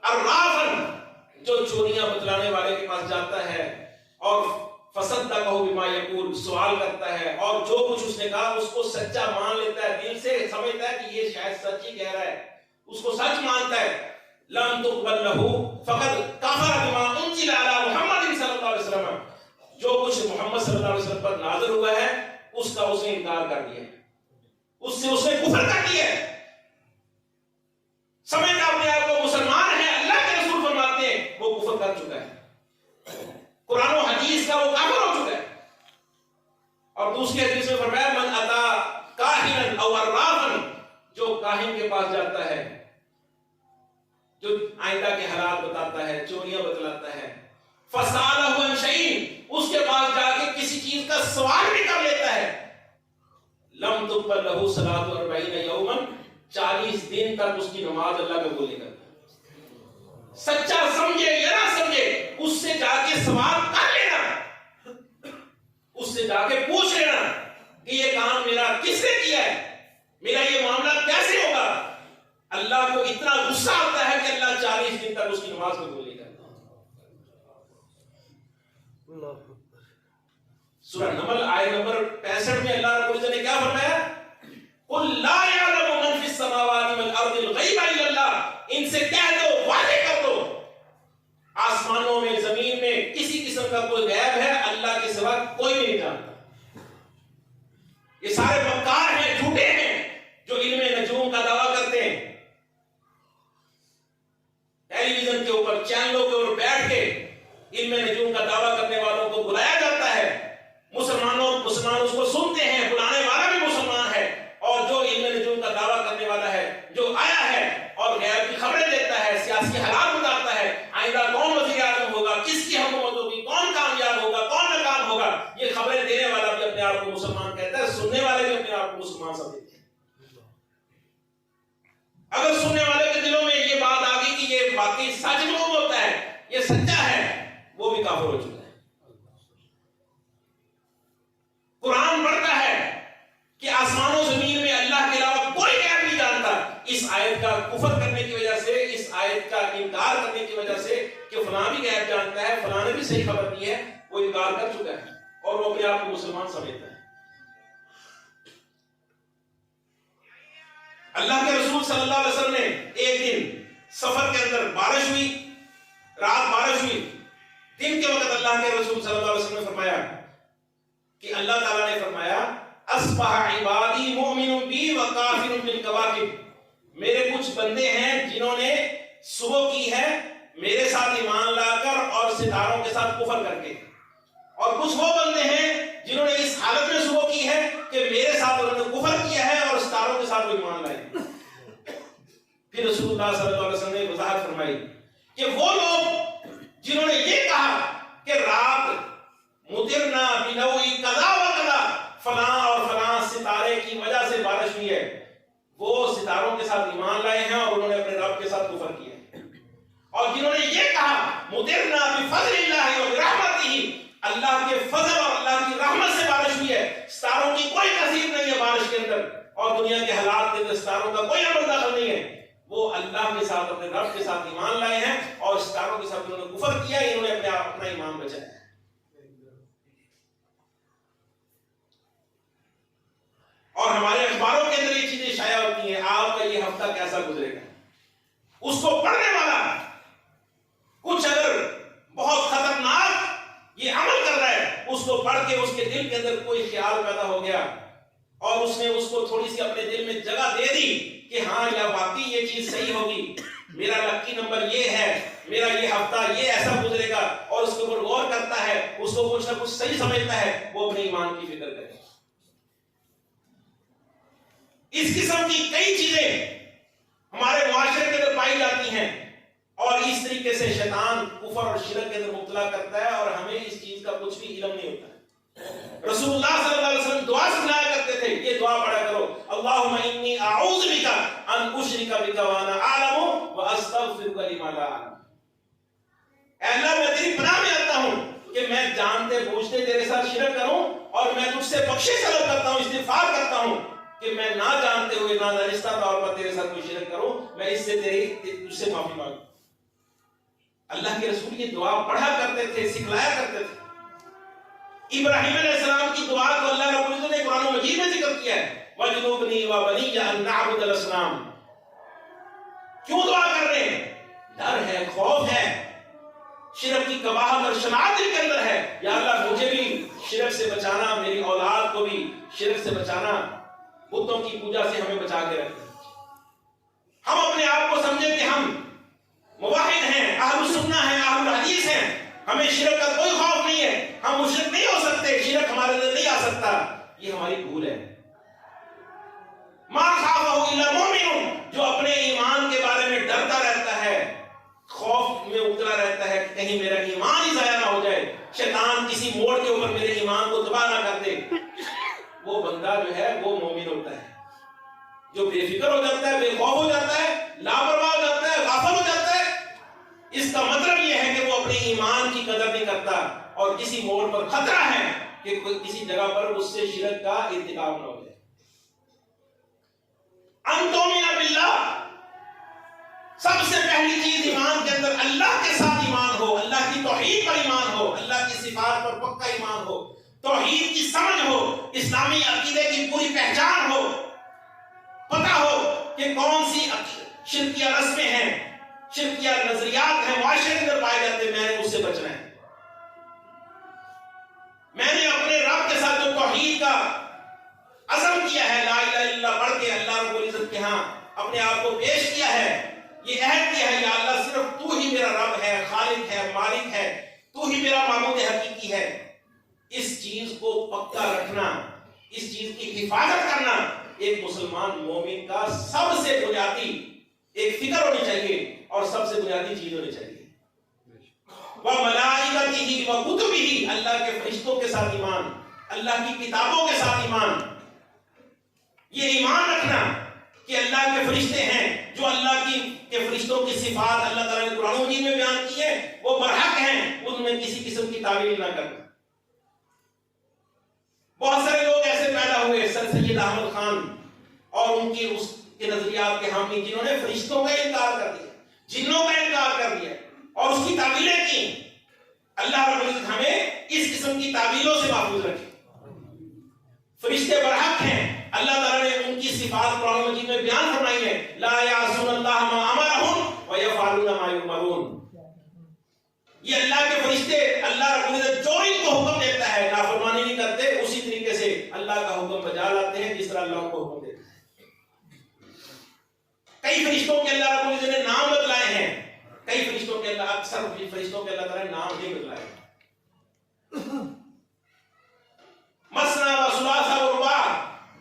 عرافا، جو چوریاں بتلانے والے کے پاس جاتا ہے اور فصدقہ بما یقول، سوال کرتا ہے اور جو کچھ اس نے کہا اس کو سچا مان لیتا ہے، دل سے سمجھتا ہے کہ یہ شاید سچ ہی کہہ رہا ہے، اس کو سچ مانتا ہے، لم تقبل له فقد کفر بما انزل علی محمد صلی اللہ علیہ وسلم، جو کچھ محمد صلی اللہ علیہ وسلم پر نازل ہوا ہے اس کا اس نے انکار کر دیا، اس نے کفر کر دیا، سمجھتا اپنے آپ کو مسلمان ہے، اللہ کے رسول فرماتے ہیں وہ کفر کر چکا ہے، قرآن و حدیث کا وہ کافر ہو چکا ہے۔ اور دوسری حدیث میں فرمایا من اتا کاہنا او عرافا، جو کاہن کے پاس جاتا ہے، جو آئندہ کے حالات بتاتا ہے، چوریاں بتلاتا ہے، فسالہ عن شیء، اس کے پاس جا کے کسی چیز کا سوال بھی کر لیتا ہے، لم تقبل له صلاۃ 40 یوما، 40 دن تک اس کی نماز اللہ قبول نہیں کرتا۔ سچا سمجھے یا نہ سمجھے، اس سے جا کے سوال کر لینا، اس سے جا کے پوچھ لینا کہ یہ کام میرا کس نے کیا ہے، میرا یہ معاملہ کیسے ہوگا۔ اللہ کو اتنا غصہ آتا ہے کہ اللہ 40 دن تک اس کی نماز قبول نہیں کرتا۔ سورہ نمل آیت نمبر 65 میں اللہ رب العزت نے کیا فرمایا؟ قل لا يعلم من في السماوات والارض الغیب الا اللہ، ان سے کہہ دو، واضح کر دو، آسمانوں میں زمین میں کسی قسم کا کوئی غیب ہے اللہ کے سوا کوئی نہیں جانتا۔ یہ سارے مکار ہیں، جھوٹے ہیں جو علم نجوم کا دعویٰ کرتے ہیں، ٹیلی ویژن کے اوپر چینلوں کے اوپر بیٹھ کے علم نجوم کا دعویٰ کرنے والوں کو بلایا جاتا ہے، مسلمان اس کو سنتے ہیں، بلانے والا بھی مسلمان ہے، اور جو علم نجوم کا دعویٰ کرنے والا ہے، جو آیا ہے اور غیب کی خبریں دیتا ہے، سیاسی حالات بتاتا ہے، آئندہ کون وزیر اعظم ہوگا، کس کی حکومت ہوگی، کون کامیاب ہوگا، کون ناکام ہوگا، یہ خبریں دینے والا بھی اپنے آپ کو مسلمان کہتا ہے، سننے والے بھی اپنے آپ کو مسلمان سمجھتے ہیں۔ اگر سننے والے کے دلوں میں یہ بات آ گئی کہ یہ واقعی سچ معلوم ہوتا ہے، یہ سچا ہے، وہ بھی کافر ہو چکا ہے۔ قرآن پڑھتا ہے کہ آسمان و زمین میں اللہ کے علاوہ کوئی غیب نہیں جانتا، اس آیت کا کفر کرنے کی وجہ سے، اس آیت کا انکار کرنے کی وجہ سے کہ فلاں بھی غیب جانتا ہے، فلاں نے بھی صحیح خبر دی ہے، وہ انکار کر چکا ہے اور وہ اپنے آپ کو مسلمان سمجھتا ہے۔ اللہ کے رسول صلی اللہ علیہ وسلم نے ایک دن سفر کے اندر بارش ہوئی، رات بارش ہوئی، دن کے وقت اللہ کے رسول صلی اللہ علیہ وسلم نے فرمایا کہ اللہ تعالیٰ نے فرمایا اصبح عبادی مؤمن بی وکافر بالکواکب، میرے کچھ بندے ہیں جنہوں نے صبح کی ہے میرے ساتھ ایمان لا کر اور ستاروں کے ساتھ کفر کر کے، اور کچھ وہ بندے ہیں جنہوں نے اس حالت میں صبح کی ہے کہ میرے ساتھ انہوں نے کفر کیا ہے اور ستاروں کے ساتھ وہ ایمان لائے۔ پھر رسول اللہ صلی اللہ علیہ وسلم نے وضاحت فرمائی کہ وہ لوگ جنہوں نے یہ کہا کہ رات مطرنا بنوئی قضا و قضا، فلاں اور فلاں ستارے کی وجہ سے بارش ہوئی ہے، وہ ستاروں کے ساتھ ایمان لائے ہیں اور انہوں نے اپنے رب کے ساتھ کفر کیا ہے۔ اور جنہوں نے یہ کہا مطرنا بفضل اللہ و برحمتہ، اللہ کے فضل اور اللہ کی رحمت سے بارش ہوئی ہے، ستاروں کی کوئی تاثیر نہیں ہے بارش کے اندر، اور دنیا کے حالات کے اندر ستاروں کا کوئی عمل دخل نہیں ہے، وہ اللہ کے ساتھ اپنے رب کے ساتھ ایمان لائے ہیں اور ستاروں کے ساتھ انہوں نے کفر کیا، انہوں نے اپنا ایمان بچایا۔ اور ہمارے اخباروں کے اندر یہ چیزیں شائع ہوتی ہیں، آپ کا یہ ہفتہ کیسا گزرے گا، اس کو پڑھنے والا کچھ اگر بہت خطرناک یہ عمل کر رہا ہے، اس کو پڑھ کے اس کے دل کے اندر کوئی خیال پیدا ہو گیا اور اس نے اس کو تھوڑی سی اپنے دل میں جگہ دے دی کہ ہاں یا واقعی یہ چیز صحیح ہوگی، میرا لکی نمبر یہ ہے، میرا یہ ہفتہ یہ ایسا گزرے گا، اور اس کے اوپر غور کرتا ہے، اس کو کچھ نہ کچھ صحیح سمجھتا ہے، وہ اپنے ایمان کی فکر کرے۔ اس قسم کی کئی چیزیں ہمارے معاشرے کے اندر پائی جاتی ہیں، اور اس طریقے سے شیطان کفر اور شرک کے اندر مبتلا کرتا ہے، اور ہمیں اس چیز کا کچھ بھی علم نہیں ہوتا ہے۔ رسول اللہ صلی اللہ علیہ وسلم دعا سکھلایا کرتے تھے، یہ دعا پڑھا کرو، اللہم انی اعوذ بک ان اشرک بک وانا اعلم واستغفرک لما لا اعلم، اے اللہ میں تیری پناہ میں آتا ہوں کہ میں جانتے بوجھتے تیرے ساتھ شرک کروں اور اور میں تجھ سے بخشش طلب کرتا ہوں، استغفار کرتا ہوں کہ میں نہ جانتے ہوئے نہ دانستہ طور پر تیرے ساتھ کوئی شرک کروں، میں اس سے تجھ سے معافی مانگوں۔ اللہ کے رسول یہ دعا پڑھا کرتے تھے، سکھلایا کرتے تھے۔ ابراہیم علیہ السلام کی دعا کو اللہ رب العزت نے قرآن مجید میں ذکر کیا ہے، وَجْنُبْنِي وَبَنِيَّ أَن نَّعْبُدَ الْأَصْنَامَ۔ کیوں دعا کر رہے ہیں؟ ڈر ہے، خوف ہے، شرک کی قباحت اور شناعت دل کے اندر ہے۔ یا اللہ مجھے بھی شرک سے بچانا، میری اولاد کو بھی شرک سے بچانا، بتوں کی پوجا سے ہمیں بچا کے رکھنا۔ ہم اپنے آپ کو سمجھیں کہ ہم موحد ہیں، اہل السنہ ہیں، اہل الحدیث ہیں، ہمیں شرک کا کوئی خوف نہیں ہے، ہم مشرک نہیں ہو سکتے، شرک ہمارے اندر نہیں آ سکتا۔ یہ ہماری بھول ہے۔ ما خافہ الا مومن، جو اپنے ایمان کے بارے میں ڈرتا رہتا ہے، خوف میں ابتلا رہتا ہے کہ کہیں میرا ایمان ہی ضائع نہ ہو جائے، شیطان کسی موڑ کے اوپر میرے ایمان کو تباہ نہ کر دے، وہ بندہ جو ہے وہ مومن ہوتا ہے۔ جو بے فکر ہو جاتا ہے، بے خوف ہو جاتا ہے، لاپرواہ ہو جاتا ہے، غافل ہو جاتا ہے، اس کا مطلب یہ ہے کہ وہ اپنے ایمان کی قدر نہیں کرتا اور کسی موڑ پر خطرہ ہے کہ کسی جگہ پر اس سے شرک کا ارتکاب نہ ہو جائے۔ ان تؤمن باللہ، سب سے پہلی چیز ایمان کے اندر اللہ کے ساتھ ایمان ہو، اللہ کی توحید پر ایمان ہو، اللہ کی صفات پر پکا ایمان ہو، توحید کی سمجھ ہو، اسلامی عقیدے کی پوری پہچان ہو، پتہ ہو کہ کون سی شرکیہ رسمیں ہیں، شرکیہ نظریات ہیں معاشرے کے اندر پائے جاتے ہیں، میں نے اس سے بچنا ہے۔ میں نے اپنے رب کے ساتھ جو توحید کا عزم کیا ہے، لا الہ الا اللہ پڑھ کے اللہ رب العزت کے ہاں اپنے آپ کو پیش کیا ہے، یہ عہد کیا ہے، یا اللہ صرف تو ہی میرا رب ہے، خالق ہے، مالک ہے، تو ہی میرا معبود حقیقی ہے۔ اس چیز کو پکا رکھنا، اس چیز کی حفاظت کرنا ایک مسلمان مومن کا سب سے بنیادی ایک فکر ہونی چاہیے اور سب سے بنیادی چیز ہونی چاہیے۔ وَمَلَائِكَتِهِ وَكُتُبِهِ، اللہ کے فرشتوں کے ساتھ ایمان، اللہ کی کتابوں کے ساتھ ایمان۔ یہ ایمان رکھنا کہ اللہ کے فرشتے ہیں، جو اللہ کے فرشتوں کی صفات اللہ تعالیٰ نے قرآن مجید میں بیان کی ہے، وہ برحق ہیں، ان میں کسی قسم کی تعویل نہ کرنا۔ بہت سارے لوگ ایسے پیدا ہوئے، سر سید احمد خان اور ان کی اس کے نظریات کے حامی، جنہوں نے فرشتوں کا انکار کر دیا، جنوں کا انکار کر دیا اور اس کی تعویلیں کی۔ اللہ رب العزت ہمیں اس قسم کی تعویلوں سے محفوظ رکھے۔ فرشتے برحق ہیں، اللہ تعالیٰ نے ان کی صفات قرآن مجید میں بیان فرمائی ہے، لا یعصون اللہ ما امرهم ویفعلون ما یؤمرون۔ یہ اللہ کے فرشتے، اللہ رب العزت جو ان کو حکم دیتا ہے نافرمانی نہیں کرتے، اسی طریقے سے اللہ کا حکم بجا لاتے ہیں جس طرح اللہ کو حکم دیتا ہے۔ کئی فرشتوں کے اللہ رب العزت نے نام بدلائے ہیں، کئی فرشتوں کے اللہ، اکثر فرشتوں کے اللہ تعالیٰ نے نام نہیں بدلائے۔ مثنی و ثلاث و رباع،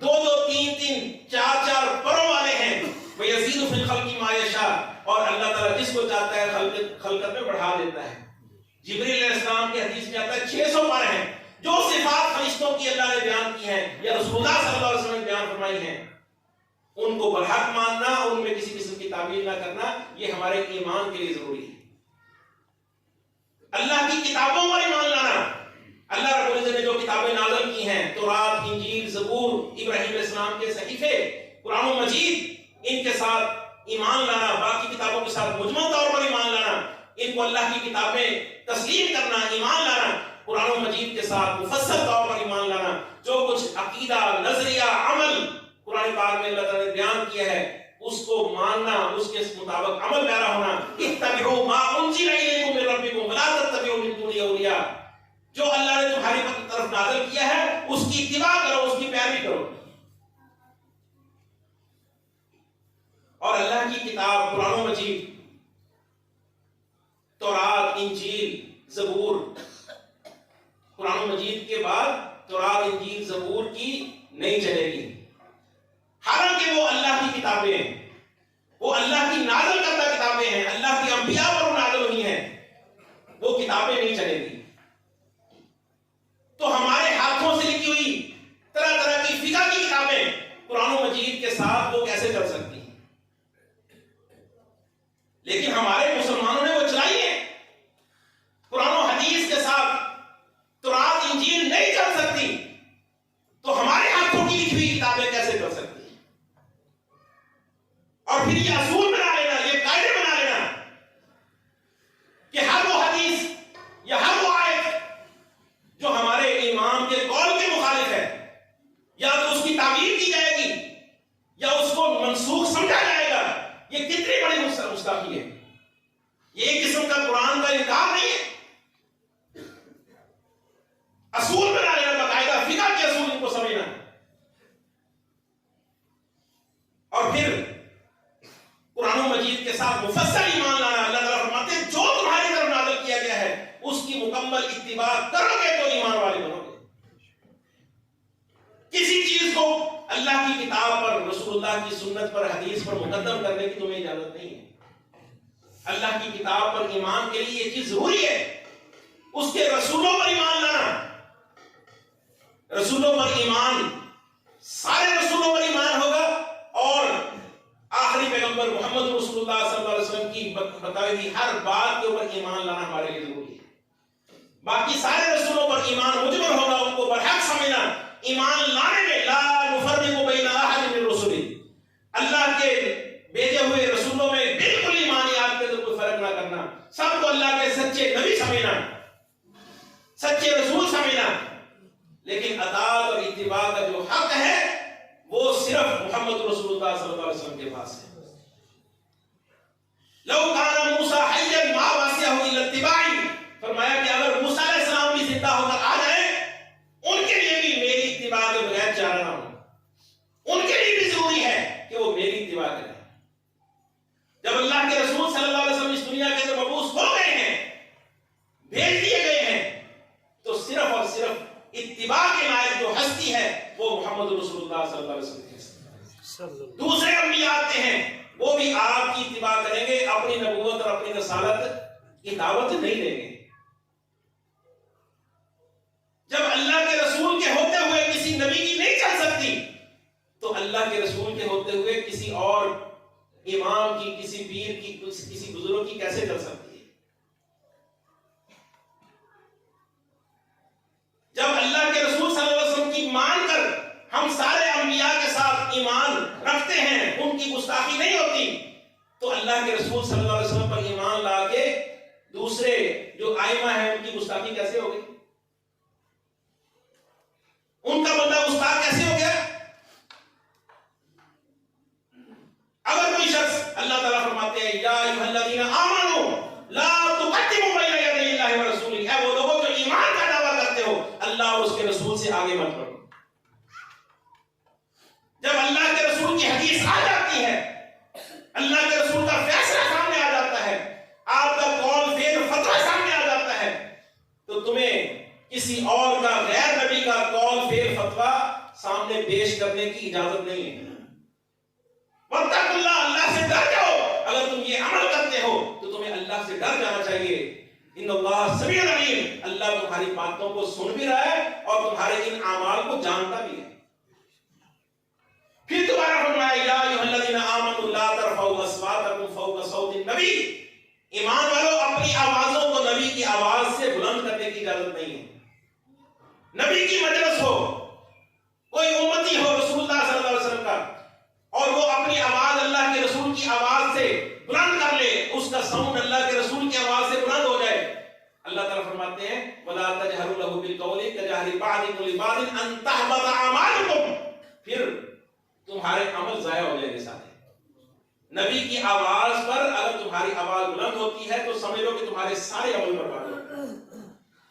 دو دو تین تین چار چار پروں والے ہیں۔ وَيَزِيدُ فِي الْخَلْقِ مَا يَشَاءُ، اور اللہ تعالیٰ جس کو چاہتا ہے خلقت میں بڑھا دیتا ہے۔ جبریل علیہ السلام کی حدیث میں آتا ہے 600 پر ہیں، جو صفات فرشتوں کی اللہ نے بیان کی ہیں یا رسول اللہ صلی اللہ علیہ وسلم نے بیان فرمائی ہیں، ان کو برحق ماننا، ان میں کسی قسم کی تعویل نہ کرنا، یہ ہمارے ایمان کے لیے ضروری ہے۔ اللہ کی کتابوں پر ایمان لانا، اللہ رب العزت نے جو کتابیں نازل کی ہیں، تورات، انجیل، زبور، ابراہیم علیہ السلام کے صحیفے، قرآن مجید، ان کے ساتھ ایمان لانا، باقی کتابوں کے ساتھ مجمل طور پر ایمان لانا، ان کو اللہ کی کتابیں تسلیم کرنا، ایمان لانا، قرآن مجید کے ساتھ مفصل طور پر ایمان لانا، جو کچھ عقیدہ، نظریہ، عمل قرآن پاک میں اللہ تعالیٰ نے بیان کیا ہے، اس کو ماننا، اس کے مطابق عمل پیرا ہونا۔ اتبعوا ما انزل الیکم من ربکم ولا تتبعوا من دونہ اولیاء، جو اللہ نے تمہاری طرف نازل کیا ہے اس کی اتباع کرو، اس کی پیروی کرو۔ اور اللہ کی کتاب قرآن مجید، تورات، انجیل، زبور، قرآن مجید کے بعد تورات، انجیل، زبور کی نہیں چلے گی، حالانکہ وہ اللہ کی کتابیں ہیں، وہ اللہ کی نازل کردہ کتابیں ہیں، اللہ کی انبیاء پر نازل ہوئی ہیں، وہ کتابیں نہیں چلے گی۔ تو ہمارے ہاتھوں سے لکھی ہوئی طرح طرح کی فقہ کی کتابیں قرآن مجید کے ساتھ وہ کیسے چل سکتی ہیں؟ لیکن ہمارے مسلمانوں نے وہ چلائی ہے۔ قرآن و حدیث کے ساتھ تورات، انجیل نہیں چل سکتی، پھر یہ اصول بنا لینا، یہ قاعدے بنا لینا کہ ہر وہ حدیث یا ہر وہ آیت جو ہمارے امام کے قول کے مخالف ہے، یا تو اس کی تعویل کی جائے گی یا اس کو منسوخ سمجھا جائے گا. یہ کتنی بڑی گستاخی ہے. یہ ایک قسم کا قرآن کا انکار نہیں ہے. اصول بنا لینا، باقاعدہ فقہ کے اصول ان کو سمجھنا، اور پھر قرآن مجید کے ساتھ مفصل ایمان لانا. اللہ تعالیٰ فرماتے ہیں جو تمہاری طرف نازل کیا گیا ہے اس کی مکمل اتباع کرو گے تو ایمان والے بنو گے. کسی چیز کو اللہ کی کتاب پر، رسول اللہ کی سنت پر، حدیث پر مقدم کرنے کی تمہیں اجازت نہیں ہے. اللہ کی کتاب پر ایمان کے لیے یہ چیز ضروری ہے. اس کے رسولوں پر ایمان لانا، رسولوں پر ایمان، سارے رسولوں پر ایمان ہوگا، اور آخری پیغمبر محمد رسول اللہ صلی اللہ علیہ وسلم کی بتائی ہوئی ہر بات کے اوپر ایمان لانا ہمارے لیے ضروری ہے. باقی سارے رسولوں پر ایمان مجبر ہوگا، ان کو برحق سمجھنا. ایمان لانے میں لا نفرق بین احد من رسله، اللہ کے بھیجے ہوئے رسولوں میں بالکل ایمانیات کے کوئی فرق نہ کرنا، سب کو اللہ کے سچے نبی سمجھنا، سچے رسول سمجھنا. لیکن اطاعت اور اتباع کا جو حق ہے وہ صرف محمد رسول اللہ صلی اللہ علیہ وسلم کے پاس ہے. لو کان موسیٰ حیا ما وسعہ الا اتباعی، فرمایا کہ اگر موسیٰ علیہ السلام بھی زندہ ہو کر آ جائیں ان کے لیے بھی میری اتباع کے بغیر چارہ نہ ہو. ان کے لیے بھی ضروری ہے کہ وہ میری اتباع کریں. جب اللہ کے رسول صلی اللہ علیہ وسلم اس دنیا کے اندر مبعوث ہو گئے ہیں، بھیج دیے گئے ہیں، تو صرف اور صرف اتباع کے لائق جو ہستی ہے وہ محمد رسول اللہ صلی اللہ علیہ وسلم ہے. دوسرے انبیاء آتے ہیں وہ بھی آپ کی اتباع کریں گے، اپنی نبوت اور اپنی رسالت کی دعوت نہیں دیں گے. جب اللہ کے رسول کے ہوتے ہوئے کسی نبی کی نہیں چل سکتی تو اللہ کے رسول کے ہوتے ہوئے کسی اور امام کی، کسی پیر کی، کسی بزرگ کی کیسے چل سکتی ہے؟ جب اللہ کے رسول صلی اللہ علیہ وسلم کی مان کر ہم سارے انبیاء کے ساتھ ایمان رکھتے ہیں، ان کی گستاخی نہیں ہوتی، تو اللہ کے رسول صلی اللہ علیہ وسلم پر ایمان لا کے دوسرے جو ائمہ ہیں ان کی گستاخی کیسے ہوگی؟ ان کا بندہ گستاخ کیسے ہو گیا؟ اگر کوئی شخص، اللہ تعالیٰ فرماتے ہیں یا ایھا الذین آمنوا لا تقدموا بین یدی اللہ ورسولہ، اے وہ لوگوں جو ایمان کا دعویٰ کرتے ہو اللہ اور اس کے رسول سے آگے مت بڑھو. جب اللہ کے رسول کی حدیث آ جاتی ہے، اللہ کے رسول کا فیصلہ سامنے آ جاتا ہے، آپ کا قول فعل فتویٰ سامنے آ جاتا ہے، تو تمہیں کسی اور کا، غیر نبی کا قول فعل فتویٰ سامنے پیش کرنے کی اجازت نہیں ہے. واتقوا اللہ، اللہ سے ڈر جاؤ. اگر تم یہ عمل کرتے ہو تو تمہیں اللہ سے ڈر جانا چاہیے. ان اللہ سمیع علیم، اللہ تمہاری باتوں کو سن بھی رہا ہے اور تمہارے ان اعمال کو جانتا بھی ہے. پھر دوبارہ فرمایا یا ایھا الذین آمنوا لا ترفعوا اصواتکم فوق صوت النبی، ایمان والو اپنی آوازوں کو نبی کی آواز سے بلند کرنے کی اجازت نہیں ہے. نبی کی مجلس ہو، کوئی امتی ہو رسول اللہ صلی اللہ علیہ وسلم کا، اور وہ اپنی آواز اللہ کے رسول کی آواز سے بلند کر لے، اس کا ساؤنڈ اللہ کے رسول کی آواز سے بلند ہو جائے، اللہ تعالیٰ فرماتے ہیں وَلَا تَجْهَرُوا لَهُ بِالْقَوْلِ كَجَهْرِ بَعْضِكُمْ لِبَعْضٍ أَن تَحْبَطَ أَعْمَالُكُمْ، پھر تمہارے عمل ضائع ہو جائیں گے. سارے نبی کی آواز پر اگر تمہاری آواز بلند ہوتی ہے تو سمجھ لو کہ تمہارے سارے عمل برباد ہو گئے.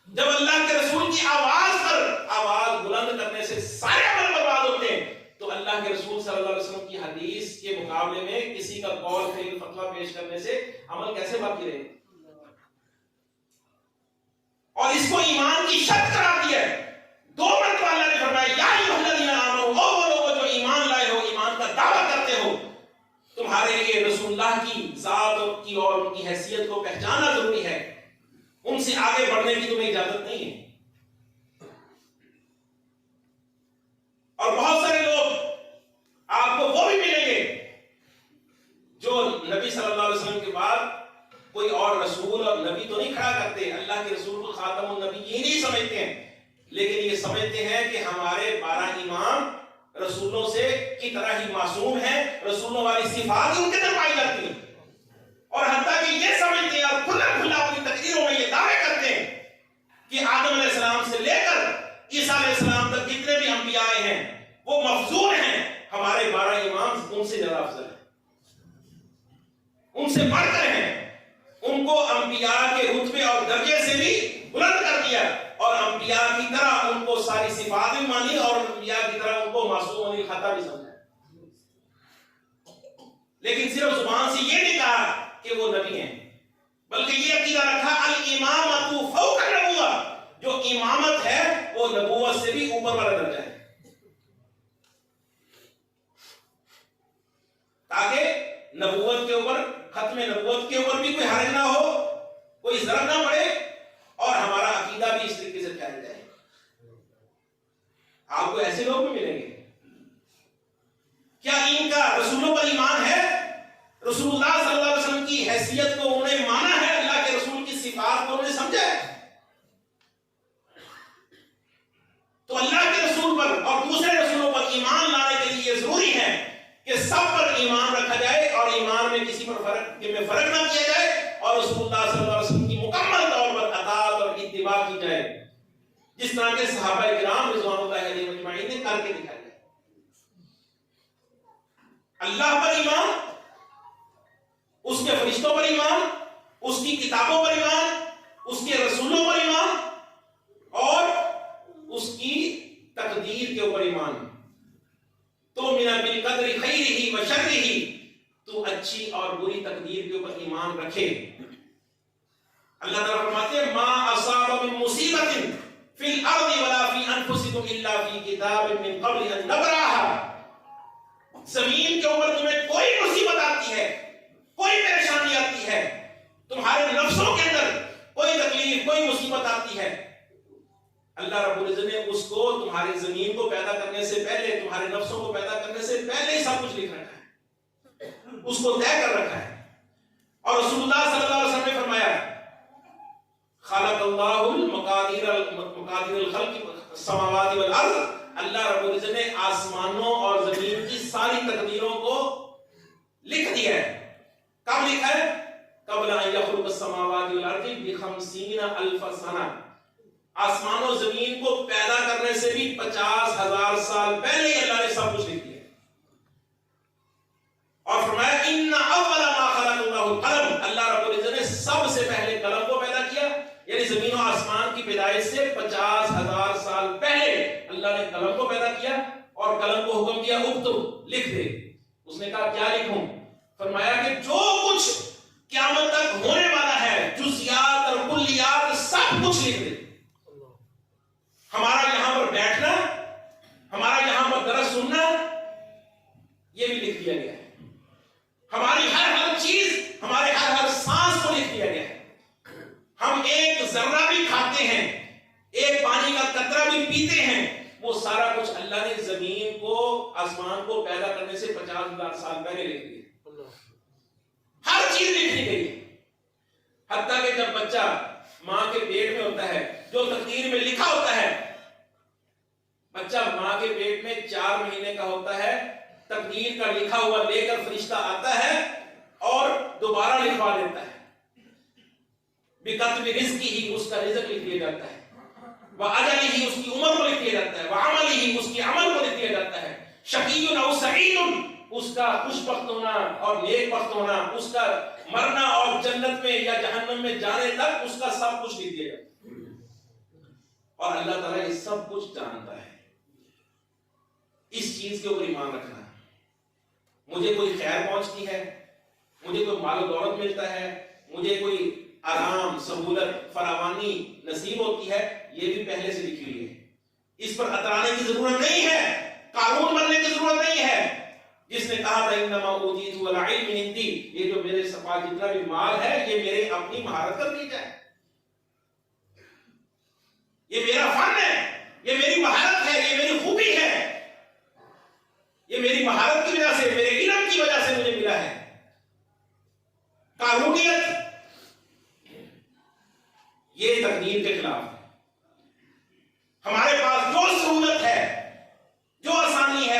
جب اللہ کے رسول کی آواز پر آواز بلند کرنے سے سارے عمل برباد ہوتے ہیں تو اللہ کے رسول صلی اللہ علیہ وسلم کی حدیث کے مقابلے میں کسی کا قول فعل فتویٰ پیش کرنے سے عمل کیسے باقی رہے؟ اور اس کو ایمان کی شرط قرار دیا ہے. 2 مرتبہ اللہ نے فرمایا یا ایھا الذین آمنوا، وہ لوگ جو ایمان لائے ہو، ایمان کا دعویٰ کرتے ہو، تمہارے لیے رسول اللہ کی ذات کی اور ان کی حیثیت کو پہچاننا ضروری ہے، ان سے آگے بڑھنے کی تمہیں اجازت نہیں ہے. اور بہت سارے لوگ آپ کو وہ بھی ملیں گے جو نبی صلی اللہ علیہ وسلم کے بعد کوئی اور رسول اور نبی تو نہیں کھڑا کرتے، اللہ کے رسول کو خاتم النبی یہ نہیں سمجھتے ہیں، لیکن یہ سمجھتے ہیں کہ ہمارے 12 امام رسولوں سے کی طرح ہی معصوم ہیں، رسولوں والی صفات ہی ان کے اندر پائی جاتی ہیں، اور حتیٰ کہ یہ سمجھتے ہیں اور کھلا کھلا اپنی تقریروں میں یہ دعوے کرتے ہیں کہ آدم علیہ السلام سے لے کر عیسیٰ علیہ السلام تک جتنے بھی انبیاء ہیں وہ مفضول ہیں، ہمارے 12 امام ان سے زیادہ افضل ہیں، ان سے بڑھ کر ہیں، ان کو انبیاء کے رتبے اور درجے سے بھی بلند کر دیا، اور انبیاء کی طرح ان کو ساری صفات بھی مانی، اور انبیاء کی طرح ان کو معصوم علی خطا بھی سمجھا، لیکن صرف زبان سے یہ نہیں کہا کہ وہ نبی ہیں، بلکہ یہ عقیدہ رکھا الامامۃ فوق النبوہ، جو امامت ہے وہ نبوت سے بھی اوپر والا درجہ ہے، تاکہ نبوت کے اوپر، ختم نبوت کے اوپر بھی کوئی حرج نہ ہو، کوئی ضرر نہ پڑے، اور ہمارا عقیدہ بھی اس طریقے سے پھیل جائے۔ آپ کو ایسے لوگ بھی ملیں گے، کیا ان کا رسولوں پر ایمان ہے؟ رسول اللہ صلی اللہ علیہ وسلم کی حیثیت کو انہوں نے مانا ہے؟ اللہ کے رسول کی صفات کو انہوں نے سمجھا ہے؟ تو اللہ کے رسول پر اور دوسرے رسولوں پر ایمان لانے کے لیے یہ ضروری ہے کہ سب پر ایمان رکھا جائے، اور ایمان میں کسی پر فرق نہ کیا جائے، اور رسول اللہ صلی اللہ علیہ وسلم کی مکمل طور پر اطاعت اور اتباع کی جائے، جس طرح کے صحابہ کرام رضوان اللہ علیہم اجمعین نے کر کے دکھایا ہے۔ اللہ پر ایمان، اس کے فرشتوں پر ایمان، اس کی کتابوں پر ایمان، اس کے رسولوں پر ایمان، اور اس کی تقدیر کے اوپر ایمان۔ تو من بالقدر خیرہ و شرہ، تو اچھی اور بری تقدیر کے اوپر ایمان رکھے۔ اللہ تعالیٰ فرماتے ہیں ما اصاب من مصیبت فی الارض ولا فی انفسکم الا فی کتاب من قبل ان نبرأها، زمین کے اوپر تمہیں کوئی مصیبت آتی ہے، کوئی پریشانی آتی ہے، تمہارے نفسوں کے اندر کوئی تکلیف، کوئی مصیبت آتی ہے، اللہ رب العزت نے اس کو تمہاری زمین کو پیدا کرنے سے پہلے، تمہارے نفسوں کو پیدا کرنے سے پہلے ہی سب کچھ لکھ رکھا ہے، اس کو طے کر رکھا ہے۔ اور رسول اللہ صلی اللہ علیہ وسلم نے فرمایا خلق اللہ مقادیر الخلق السماوات والارض، اللہ رب العزت نے آسمانوں اور زمین کی ساری تقدیروں کو لکھ دیا ہے۔ کب لکھا ہے؟ قبل ان یخلق السماوات والارض ب50,000 سنہ، آسمان و زمین کو پیدا کرنے سے بھی 50,000 سال پہلے ہی اللہ نے سب کچھ لکھ دیا، اور فرمایا ان اول ما خلق اللہ القلم، اللہ رب العزت نے سب سے پہلے قلم کو پیدا کیا، یعنی زمین و آسمان کی پیدائش سے 50,000 سال پہلے اللہ نے قلم کو پیدا کیا، اور قلم کو حکم دیا اکتب، لکھ دے۔ اس نے کہا کیا لکھوں؟ فرمایا کہ جو کچھ قیامت تک ہونے والا ہے، جزیات اور کلیات سب کچھ لکھ دے۔ ہمارا یہاں پر بیٹھنا، ہمارا یہاں پر درس سننا، یہ بھی لکھ دیا گیا ہے، ہماری ہر چیز، ہمارے ہر سانس کو لکھ دیا گیا ہے، ہم ایک ذرہ بھی کھاتے ہیں، ایک پانی کا قطرہ بھی پیتے ہیں، وہ سارا کچھ اللہ نے زمین کو، آسمان کو پیدا کرنے سے 50,000 سال پہلے لکھ دیا۔ ہر چیز لکھی گئی ہے، حتیٰ کہ جب بچہ ماں کے پیٹ میں ہوتا ہے، جو تقدیر میں لکھا ہوتا ہے، بچہ ماں کے پیٹ میں 4 مہینے کا ہوتا ہے، تقدیر کا لکھا ہوا لے کر فرشتہ آتا ہے اور دوبارہ لکھوا دیتا ہے، بِقَتْبِ رِزْقِهِ، اس کا رزق لکھ دیا جاتا ہے، وَأَجَلِهِ، اس کی عمر کو لکھ دیا جاتا ہے، وَعَمَلِهِ، اس کی عمل کو لکھ دیا جاتا ہے، شَقِيٌّ أَوْ سَعِيدٌ، اس کا خوش بخت ہونا اور نیک بخت ہونا، اس کا مرنا اور جنت میں یا جہنم میں جانے تک، اس کا سب کچھ لکھ دیا جاتا ہے، اور اللہ تعالیٰ یہ سب کچھ جانتا ہے۔ اس چیز کے اوپر ایمان رکھنا، مجھے کوئی خیر پہنچتی ہے، مجھے کوئی مال و دولت ملتا ہے، مجھے کوئی آرام، سہولت، فراوانی نصیب ہوتی ہے، یہ بھی پہلے سے لکھی ہوئی ہے، اس پر اترانے کی ضرورت نہیں ہے، قانون بننے کی ضرورت نہیں ہے۔ جس نے کہا تھا انما اوتیتہ علی علم عندی، یہ جو میرے پاس جتنا بھی مال ہے یہ میرے اپنی مہارت کا نتیجہ ہے، یہ میرا فن ہے، یہ میری مہارت ہے، یہ میری خوبی ہے، یہ میری مہارت کی وجہ سے، میرے علم کی وجہ سے مجھے ملا ہے۔ قانونیت یہ تقدیر کے خلاف ہے۔ ہمارے پاس جو سہولت ہے، جو آسانی ہے،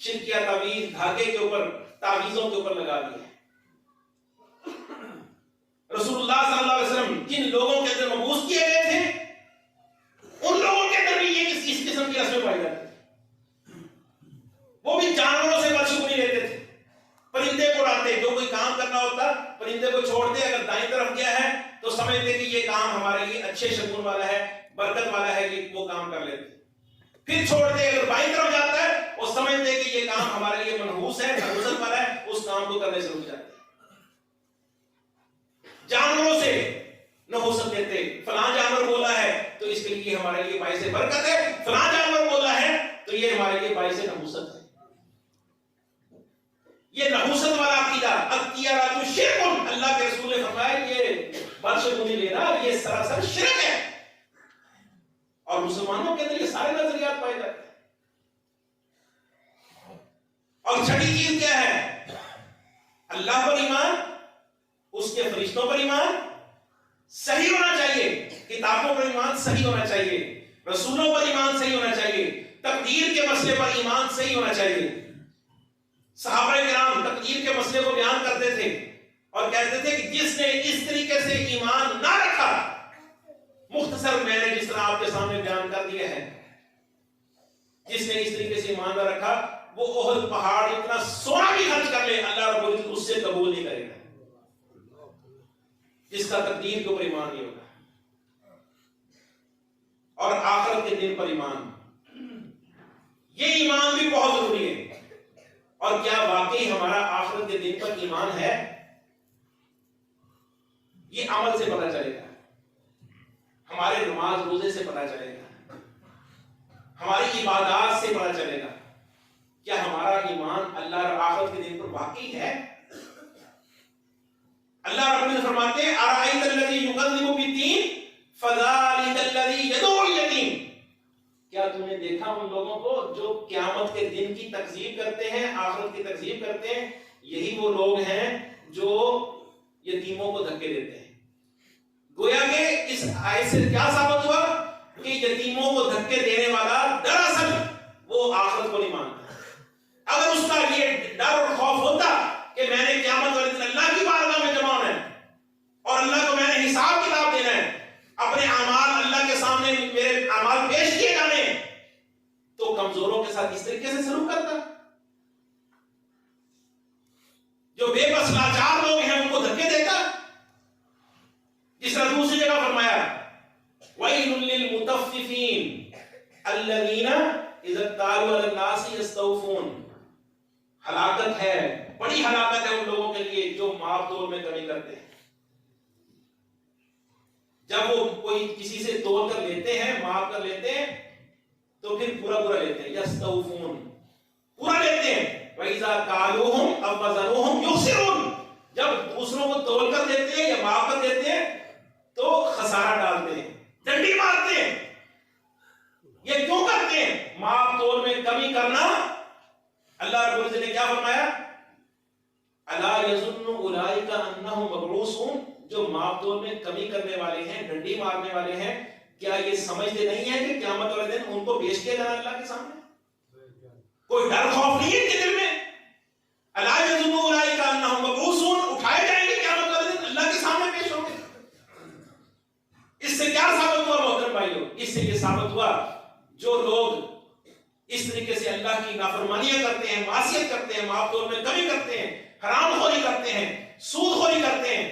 شرکیہ تعویذ دھاگے کے اوپر تعویذوں کے اوپر لگا دیا ہے۔ رسول اللہ صلی اللہ علیہ وسلم جن لوگوں کے اندر مبعوث کیے گئے تھے ان لوگوں کے اندر بھی یہ اس قسم کی رسمیں پائی جاتی تھی۔ وہ بھی جانوروں سے بدشگونی لیتے تھے، پرندے کو اڑاتے، جو کوئی کام کرنا ہوتا پرندے کو چھوڑتے، اگر دائیں طرف گیا ہے تو سمجھتے کہ یہ کام ہمارے لیے اچھے شگون والا ہے، برکت والا ہے، کہ وہ کام کر لیتے، پھر چھوڑتے، اگر بائیں طرف جاتا ہے وہ سمجھتے کہ یہ کام ہمارے لیے منحوس ہے، نحوست والا ہے، اس کام کو کرنے سے رک جاتے۔ جانوروں سے نحوست دیتے، فلاں جانور بولا ہے تو اس کے لیے ہمارے لیے باعث برکت ہے، فلاں جانور بولا ہے تو یہ ہمارے لیے باعث نحوست ہے۔ یہ نحوست والا عقیدہ اختیارات الشرک، اللہ کے رسول نے فرمایا یہ بدشگونی لینا یہ سراسر شرک ہے، اور مسلمانوں کے اندر یہ سارے نظریات پائے جاتے ہیں۔ اور چھٹی چیز کیا ہے؟ اللہ پر ایمان، اس کے فرشتوں پر ایمان صحیح ہونا چاہیے، کتابوں پر ایمان صحیح ہونا چاہیے، رسولوں پر ایمان صحیح ہونا چاہیے، تقدیر کے مسئلے پر ایمان صحیح ہونا چاہیے۔ صحابہ کرام تقدیر کے مسئلے کو بیان کرتے تھے اور کہتے تھے کہ جس نے اس طریقے سے ایمان نہ رکھا، مختصر میں نے جس طرح آپ کے سامنے بیان کر دیا ہے، جس نے اس طریقے سے ایمان نہ رکھا وہ احد پہاڑ اتنا سونا بھی خرچ کر لے اللہ رب العزت اس سے قبول نہیں کرے گا، جس کا تقدیر کے اوپر ایمان نہیں ہوگا۔ اور آخرت کے دن پر ایمان، یہ ایمان بھی بہت ضروری ہے۔ اور کیا واقعی ہمارا آخرت کے دن پر ایمان ہے؟ یہ عمل سے پتہ چلے گا، ہمارے نماز روزے سے پتہ چلے گا، ہماری عبادات سے پتہ چلے گا کیا ہمارا ایمان اللہ اور آخرت کے دن پر واقعی ہے۔ اللہ رب العزت فرماتے ہیں ارائیت الذی یکذب بالدین فذلک الذی یدعو الیتیم، کیا تم نے دیکھا ان لوگوں کو جو قیامت کے دن کی تکذیب کرتے ہیں، آخرت کی تکذیب کرتے ہیں، یہی وہ لوگ ہیں جو یتیموں کو دھکے دیتے ہیں۔ گویا کہ اس آیت سے کیا ثابت ہوا کہ یتیموں کو دھکے دینے والا دراصل وہ آخرت کو نہیں مانتا۔ اگر اس کا یہ ڈر اور خوف ہوتا کہ میں نے قیامت والے دن اللہ کی بارگاہ میں جمع ہونا ہے اور اللہ کو میں نے حساب کتاب دینا ہے، اپنے اعمال اللہ کے سامنے میرے اعمال پیش کیے جانے، تو کمزوروں کے ساتھ اس طریقے سے سلوک کرتا۔ جو بے بس لاچار لوگ ہیں ان کو دھکے دیتا۔ جس طرح دوسری جگہ فرمایا وَيْلٌ لِّلْمُطَفِّفِينَ الَّذِينَ إِذَا اكْتَالُوا عَلَى النَّاسِ يَسْتَوْفُونَ، ہلاکت ہے، بڑی ہلاکت ہے ان لوگوں کے لیے جو ماپ تول میں کمی کرتے ہیں۔ جب وہ کوئی کسی سے تول کر لیتے ہیں، ماپ کر لیتے ہیں، تو پھر پورا پورا لیتے ہیں، یستوفون، پورا لیتے ہیں۔ وَإِذَا كَالُوهُمْ أَوْ وَزَنُوهُمْ يُخْسِرُونَ، جب دوسروں کو تول کر دیتے ہیں یا ماپ کر دیتے ہیں تو خسارہ ڈالتے ہیں، ڈنڈی مارتے ہیں۔ یہ کیوں کرتے ہیں؟ ماپ تول میں کمی کرنا۔ اللہ رب العزت نے کیا فرمایا؟ الا یظن اولئک انہم مبعوثون، جو ماپ تول میں کمی کرنے والے ہیں، ڈنڈی مارنے والے ہیں، کیا یہ سمجھتے نہیں ہیں کہ قیامت والے دن ان کو پیش کیا جانا اللہ کے سامنے؟ کوئی ڈر خوف نہیں ہے ان کے دل میں؟ الا یظن اولئک انہم مبعوثون، اٹھائے جائیں گے قیامت والے دن، اللہ کے سامنے پیش ہوں گے۔ اس سے کیا ثابت ہوا محترم بھائیوں؟ اس سے یہ ثابت ہوا جو لوگ اس طریقے سے اللہ کی نافرمانیاں کرتے ہیں، معصیت کرتے ہیں، ماپ تول میں کمی کرتے ہیں، حرام خوری کرتے ہیں، سود خوری کرتے ہیں،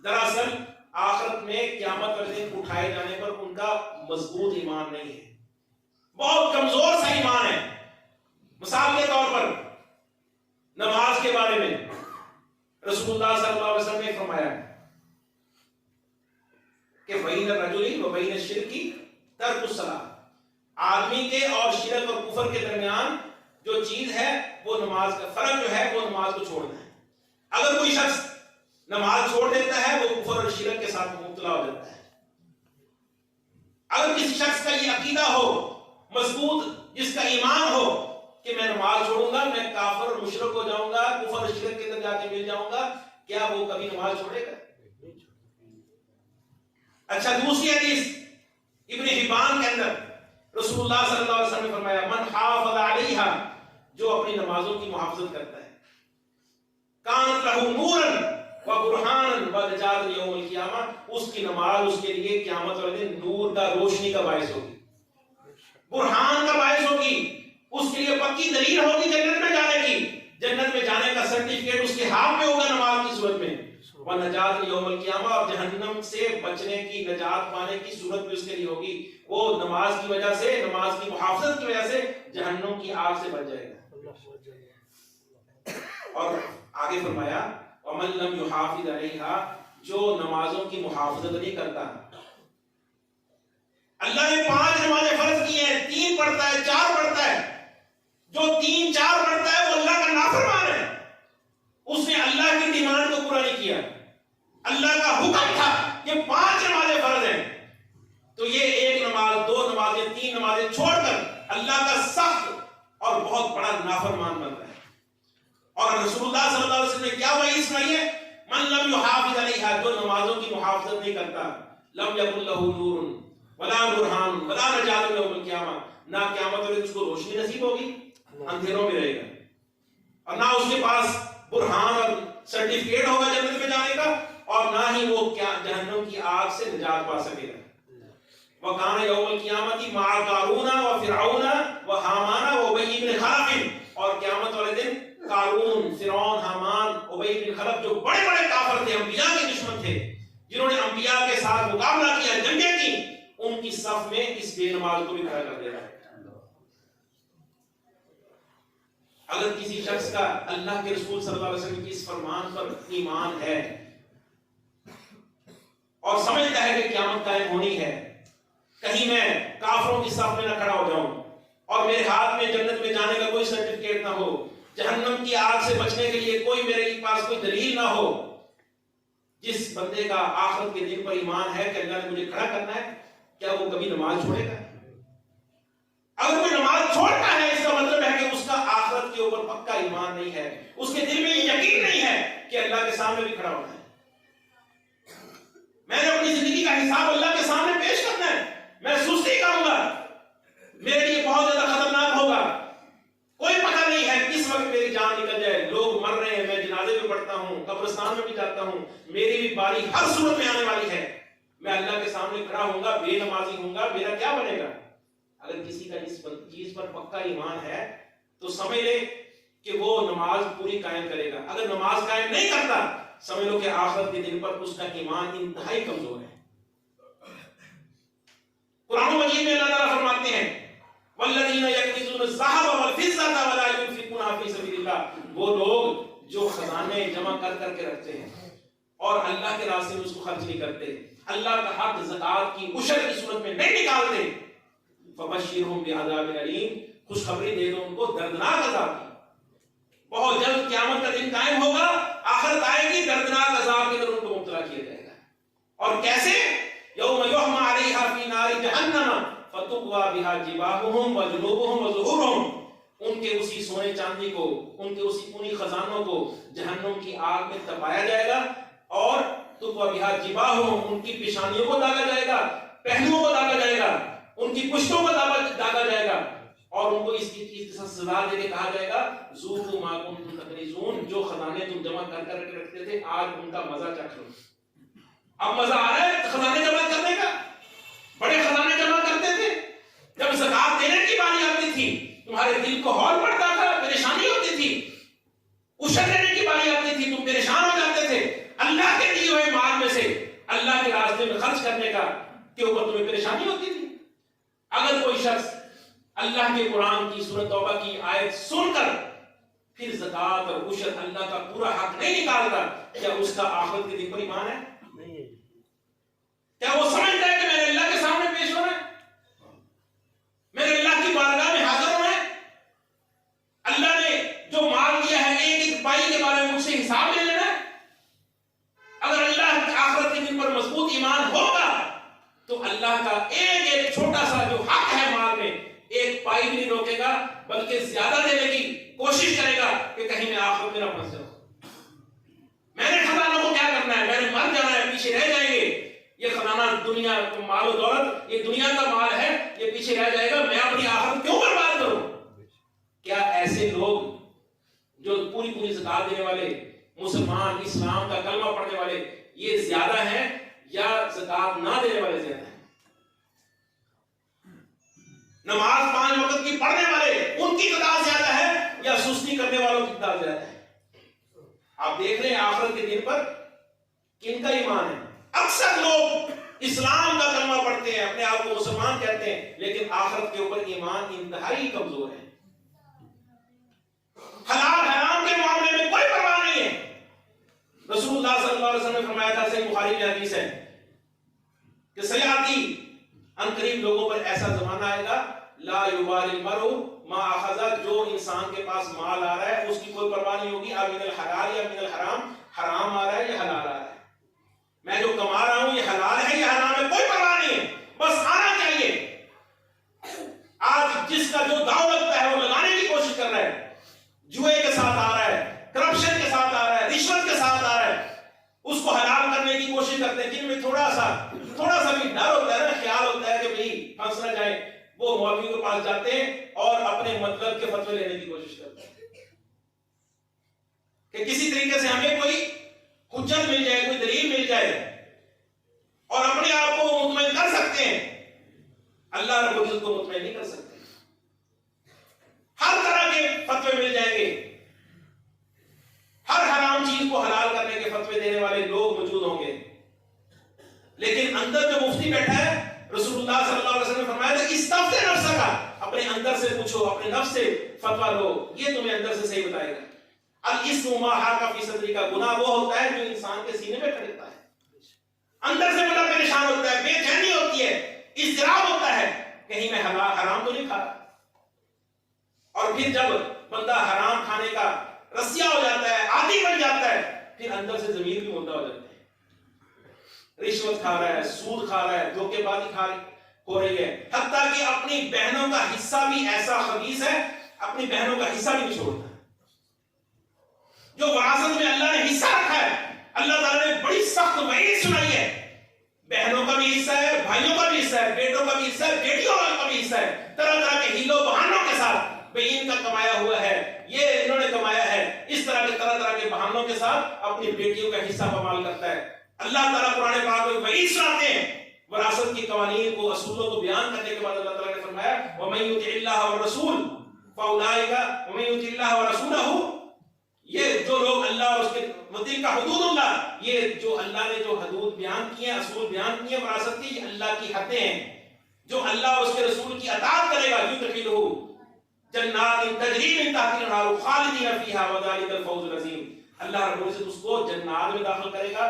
دراصل آخرت میں قیامت والے دن اٹھائے جانے پر ان کا مضبوط ایمان نہیں ہے، بہت کمزور سا ایمان ہے۔ مثال کے طور پر نماز کے بارے میں رسول اللہ صلی اللہ علیہ وسلم نے فرمایا کہ بین الرجل و بین الشرک ترک الصلاۃ، آدمی کے اور شرک اور کفر کے درمیان جو چیز ہے وہ نماز کا فرق جو ہے وہ نماز کو چھوڑنا ہے۔ اگر کوئی شخص نماز چھوڑ دیتا ہے وہ کفر اور شرک کے ساتھ مبتلا ہو جاتا ہے۔ اگر کسی شخص کا یہ عقیدہ ہو مضبوط، جس کا ایمان ہو کہ میں نماز چھوڑوں گا میں کافر اور مشرک ہو جاؤں گا، کفر اور شرک کے اندر جا کے مل جاؤں گا، کیا وہ کبھی نماز چھوڑے گا؟ اچھا، دوسری حدیث ابن حبان کے اندر رسول اللہ صلی اللہ علیہ وسلم نے فرمایا من حافظ علیہا، جو اپنی نمازوں کی محافظت کرتا ہے. کانت لہو نورن و برہان و نجات یوم القیامہ، اس کی نماز اس کے لیے قیامت والے دن نور کا، روشنی کا باعث ہوگی، برہان کا باعث ہوگی، اس کے لیے پکی دلیل ہوگی جنت میں جانے کی. جنت میں جانے کا سرٹیفکیٹ اس کے ہاتھ میں ہوگا نماز کی صورت میں. وَنَجَاتِ یوم القیامہ، اور جہنم سے بچنے کی، نجات پانے کی صورت بھی اس کے لیے ہوگی. وہ نماز کی وجہ سے، نماز کی محافظت کی وجہ سے جہنم کی آگ سے بچ جائے گا. اور آگے فرمایا وَمَن لَّمْ يُحَافِظْ عَلَيْهَا، جو نمازوں کی محافظت نہیں کرتا. اللہ نے 5 نمازیں فرض کی ہیں، 3 پڑھتا ہے، 4 پڑھتا ہے. جو 3 4 پڑھتا ہے وہ اللہ کا نافرمان ہے. اس نے اللہ کی ڈیمانڈ کو پورا نہیں کیا. اللہ کا حکم تھا کہ 5 نمازیں فرض ہیں، تو یہ 1 نماز، 2 نمازیں، 3 نمازیں چھوڑ کر اللہ کا سخت اور بہت بڑا نافرمان بن رہا ہے. اور رسول اللہ صلی اللہ علیہ وسلم نے کیا وحی سنائی ہے؟ من لم يحافظ علیہا، جو نمازوں کی محافظت نہیں کرتا، لم یکن لہ نور ولا برہان ولا نجات یوم القیامہ، نہ قیامت میں اس کو روشنی نصیب ہوگی، اندھیروں میں رہے گا، اور نہ اس کے پاس برہان اور سرٹیفکیٹ ہوگا جنت میں جانے کا، اور نہ ہی وہ جہنم کی آگ سے نجات پا سکے گا. وَكَانَ يَوْمَ الْقِيَامَةِ مَعَ قَارُونَ وَفِرْعَوْنَ وَحَامَانَ وَأُبَيِّ بْنِ خَلَفٍ، اور قیامت والے دن قارون، فرعون، حامان، ابی بن خلف، جو بڑے بڑے کافر تھے، انبیاء کے دشمن تھے، جنہوں نے انبیاء کے ساتھ مقابلہ کیا، جنگیں کی، ان کی صف میں اس بے نماز کو بھی کھڑا کر دے رہا ہے. اگر کسی شخص کا اللہ کے رسول صلی اللہ علیہ وسلم کی اس فرمان پر ایمان ہے اور سمجھتا ہے کہ قیامت قائم ہونی ہے، کہیں میں کافروں کی صف میں نہ کھڑا ہو جاؤں اور میرے ہاتھ میں جنت میں جانے کا کوئی سرٹیفکیٹ نہ ہو، جہنم کی آگ سے بچنے کے لیے کوئی میرے پاس کوئی دلیل نہ ہو. جس بندے کا آخرت کے دن پر ایمان ہے کہ اللہ نے مجھے کھڑا کرنا ہے، کیا وہ کبھی نماز چھوڑے گا؟ اگر کوئی نماز چھوڑتا ہے، اس کا مطلب ہے کہ اس کا آخرت کے اوپر پکا ایمان نہیں ہے، اس کے دل میں یہ یقین نہیں ہے کہ اللہ کے سامنے بھی کھڑا ہونا ہے. میں نے اپنی زندگی کا حساب اللہ کے سامنے پیش کرنا ہے، میں سستی کروں گا، میرے لیے بہت زیادہ خطرناک ہوگا. کوئی پتہ نہیں ہے کس وقت میری جان نکل جائے. لوگ مر رہے ہیں، میں جنازے میں پڑھتا ہوں، قبرستان میں بھی جاتا ہوں، میری بھی باری ہر صورت میں آنے والی ہے. میں اللہ کے سامنے کھڑا ہوں گا، بے نمازی ہوں گا، میرا کیا بنے گا؟ اگر کسی کا اس چیز پر پکا ایمان ہے تو سمجھ لے کہ وہ نماز پوری قائم کرے گا. اگر نماز قائم نہیں کرتا، سمجھ لو کہ آخرت کے دن پر اس کا ایمان انتہائی کمزور ہے. قرآن مجید میں اللہ تعالیٰ فرماتے ہیں والذین یکنزون الذھب والفضة ولا ينفقونها فی سبیل اللہ، وہ لوگ جو خزانے جمع کر کر کے رکھتے ہیں اور اللہ کے راستے میں اس کو خرچ نہیں کرتے، اللہ کا حق زکات کی عشر کی صورت میں نہیں نکالتے، فبشرہم بعذاب علیم، خوشخبری دے دو ان کو دردناک عذاب کی. بہت جلد قیامت کا دن قائم ہوگا، آخرت آئے گی، دردناک عذاب کے اندر ان کو مبتلا کیا جائے گا. اور کیسے؟ یوم یحمى علیہا فی نار جہنم فتقوی بها جباہہم وجنوبہم وظہورہم، ان کے اسی سونے چاندی کو، ان کے اسی انہی خزانوں کو جہنم کی آگ میں تپایا جائے گا، اور تقوی بها جباہہم، ان کی پیشانیوں کو داغا جائے گا، پہلوؤں کو داغا جائے گا، ان کی پشتوں کو داغا جائے گا، اور ان کو اس کی سزا دے کے کہا جائے گا ذوقوا ما کنتم تکنزون، جو خزانے تم جمع کر کر کے رکھتے تھے آج ان کا مزہ چکھ لو. اب مزہ آ رہا ہے خزانے جمع کرنے کا؟ بڑے خزانے جمع کرتے تھے، جب زکات دینے کی باری آتی تھی تمہارے دل کو ہول پڑتا تھا، پریشانی ہوتی تھی. عشر دینے کی باری آتی تھی تم پریشان ہو جاتے تھے. اللہ کے دیے ہوئے مال میں سے اللہ کے راستے میں خرچ کرنے کا کے اوپر تمہیں پریشانی ہوتی تھی. اگر کوئی شخص اللہ کے قرآن کی سورۃ توبہ کی آیت سن کر پھر زکات اور عشر اللہ کا پورا حق نہیں نکالتا، کیا اس کا آخرت کے دن پر ایمان ہے؟ کیا وہ سمجھتا ہے کہ میرے اللہ کے سامنے پیش ہونا ہے، میرے اللہ کی بارگاہ میں حاضر ہونا ہے؟ اللہ نے جو مال دیا ہے ایک ایک پائی کے بارے میں مجھ سے حساب لے لینا ہے؟ اگر اللہ آخرت کے دن پر مضبوط ایمان ہوگا تو اللہ کا ایک ایک چھوٹا سا جو حق ہے مال میں، ایک پائی بھی نہیں روکے گا، بلکہ زیادہ دینے کی کوشش کرے گا کہ کہیں میں آخرت میں نہ پھنس جاؤں. میں نے خزانوں کو کیا کرنا ہے، میں نے مر جانا ہے، پیچھے رہ جائیں گے. یہ خزانہ دنیا مال و دولت، یہ دنیا کا مال ہے، یہ پیچھے رہ جائے گا، میں اپنی آخرت کیوں برباد کروں؟ کیا ایسے لوگ پوری زکات دینے والے مسلمان، اسلام کا کلمہ پڑھنے والے یہ زیادہ ہیں یا زکات نہ دینے والے زیادہ ہیں؟ نماز 5 وقت کی پڑھنے والے ان کی تعداد زیادہ ہے یا سستی کرنے والوں کی تعداد زیادہ ہے؟ آپ دیکھ رہے ہیں آخرت کے دن پر کن کا ایمان ہے؟ اکثر لوگ اسلام کا کلمہ پڑھتے ہیں، اپنے آپ کو مسلمان کہتے ہیں، لیکن آخرت کے اوپر ایمان انتہائی کمزور ہے۔ حلال حرام کے معاملے میں کوئی پرواہ نہیں ہے۔ رسول اللہ صلی اللہ علیہ وسلم نے فرمایا تھا، صحیح بخاری میں حدیث ہے کہ سیاتی ان قریب لوگوں پر ایسا زمانہ آئے گا لا یبال المرء ما اخذ، جو انسان کے پاس مال آ رہا ہے اس کی کوئی پرواہ نہیں ہوگی اب من الحلال یا من الحرام، حرام آ رہا ہے یا حلال آ رہا ہے، میں جو کما رہا ہوں یہ حلال ہے یا حرام ہے، کوئی پرواہ نہیں ہے، بس آنا چاہیے۔ آج جس کا جو داؤ لگتا ہے وہ لگانے کی کوشش کر رہا ہے، جوئے کے ساتھ آ رہا ہے، کرپشن کے ساتھ آ رہا ہے، رشوت کے ساتھ آ رہا ہے، اس کو حلال کرنے کی کوشش کرتے ہیں، جن میں تھوڑا سا بھی ڈر ہوتا ہے نا، خیال ہوتا ہے کہ بھئی پھنس نہ جائے، وہ مولوی کے پاس جاتے ہیں اور اپنے مطلب کے فتوے لینے کی کوشش کرتے ہیں کہ کسی طریقے سے ہمیں کوئی حجت مل جائے، کوئی دلیل مل جائے، اور اپنے آپ کو مطمئن کر سکتے ہیں۔ اللہ رب العزت کو مطمئن نہیں کر سکتے، ہر طرح کے فتوے مل جائیں گے، ہر حرام چیز کو حلال کرنے کے فتوے دینے والے لوگ موجود ہوں گے، لیکن اندر جو مفتی بیٹھا ہے، رسول اللہ صلی اللہ علیہ وسلم نے فرمایا تھا استفتِ نفسک، اپنے اندر سے پوچھو، اپنے نفس سے فتویٰ لو، یہ تمہیں اندر سے صحیح بتائے گا۔ الاسم ما حاک فی صدرک، کا گناہ وہ ہوتا ہے جو انسان کے سینے میں کھڑکتا ہے، اندر سے بڑا پریشان ہوتا ہے، بے چینی ہوتی ہے، اضطراب ہوتا ہے، کہیں میں حرام تو نہیں کھا رہا، اور پھر جب بندہ حرام کھانے کا رسیا ہو جاتا ہے، عادی بن جاتا ہے، پھر اندر سے ضمیر بھی مردہ ہو جاتا ہے، رشوت کھا رہا ہے، سود کھا رہا ہے، دھوکے بازی ہو رہی ہے، حتیٰ کہ اپنی بہنوں کا حصہ بھی ایسا خبیث ہے، اپنی بہنوں کا حصہ بھی نہیں چھوڑتا۔ جو وراثت میں اللہ نے حصہ رکھا ہے، اللہ تعالیٰ نے بڑی سخت وعید سنائی ہے، بہنوں کا بھی حصہ ہے، بھائیوں کا بھی حصہ ہے، بیٹوں کا بھی حصہ ہے، بیٹیوں کا بھی حصہ ہے، طرح طرح کے ہیلوں بہانوں کے ساتھ، بھئی ان کا کمایا ہوا ہے، یہ انہوں نے کمایا ہے، اس طرح کے طرح طرح کے بہانوں کے ساتھ اپنی بیٹیوں کا حصہ پامال کرتا ہے۔ اللہ تعالیٰ قرآن پاک میں وعید سناتے ہیں، وراثت کی قوانین کو، اصولوں کو بیان کرنے کے بعد اللہ تعالیٰ نے فرمایا وَمَن يُطِعِ اللَّهَ وَالرَّسُولَ فَأُولَٰئِكَ وَمَن يُطِعِ اللَّهَ وَرَسُولَهُ، یہ جو لوگ اللہ اور اس کے وَتِلْكَ حُدُودُ اللَّهِ، یہ جو اللہ نے جو حدود بیان کی ہیں، اصول بیان کی ہیں وراثت کی، یہ اللہ کی حدیں ہیں، جو اللہ اور اس کے رسول کی اطاعت کرے گا يُدْخِلُهُ جَنَّاتٍ تَجْرِي مِن تَحْتِهَا الْأَنْهَارُ خَالِدِينَ فِيهَا وَذَلِكَ الْفَوْزُ الْعَظِيمُ، اللہ رب العزت اس کو جنات میں داخل کرے گا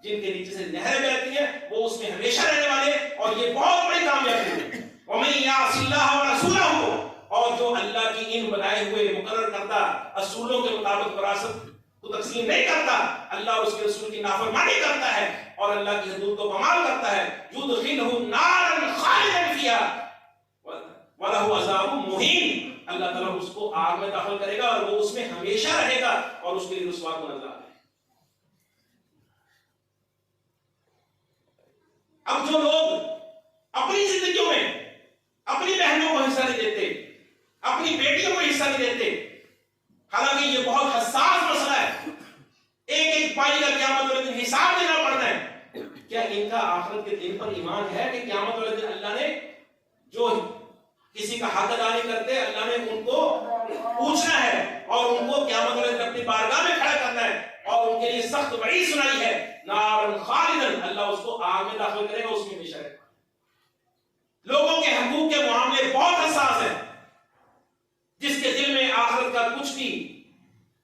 جن کے نیچے سے نہریں بہتی ہیں، وہ اس میں ہمیشہ رہنے والے، اور یہ بہت بڑی کامیابی ہے۔ وَمَن يَعْصِ اللَّهَ وَرَسُولَهُ، اور جو اللہ کی ان بنائے ہوئے مقرر کردہ اصولوں کے مطابق وراثت کو تقسیم نہیں کرتا، اللہ اور اس کے رسول کی نافرمانی کرتا ہے اور اللہ کی حدود کو پامال کرتا ہے، يُدْخِلْهُ نَارًا خَالِدًا فِيهَا وَلَهُ عَذَابٌ مُهِينٌ، اللہ تعالیٰ اس کو آگ میں داخل کرے گا اور وہ اس میں ہمیشہ رہے گا اور اس کے لیے رسوا کن عذاب ہے۔ اب جو لوگ اپنی زندگیوں میں اپنی بہنوں کو حصہ نہیں دیتے، اپنی بیٹیوں کو حصہ نہیں دیتے، حالانکہ یہ بہت حساس مسئلہ ہے، ایک ایک پائی کا قیامت والے دن حساب دینا پڑنا ہے، کیا ان کا آخرت کے دن پر ایمان ہے کہ قیامت والے دن اللہ نے جو کسی کا حق ادا نہیں کرتے، اللہ نے ان کو پوچھنا ہے اور ان کو قیامت والے دن اپنی بارگاہ میں کھڑا کرنا ہے اور ان کے لیے سخت وعید سنائی ہے، نارن خالدن، اللہ اس کو آگ میں داخل کرے گا، اس میں ہمیشہ رہے گا۔ لوگوں کے حقوق کے معاملے بہت حساس ہیں، جس کے دل میں آخرت کا کچھ بھی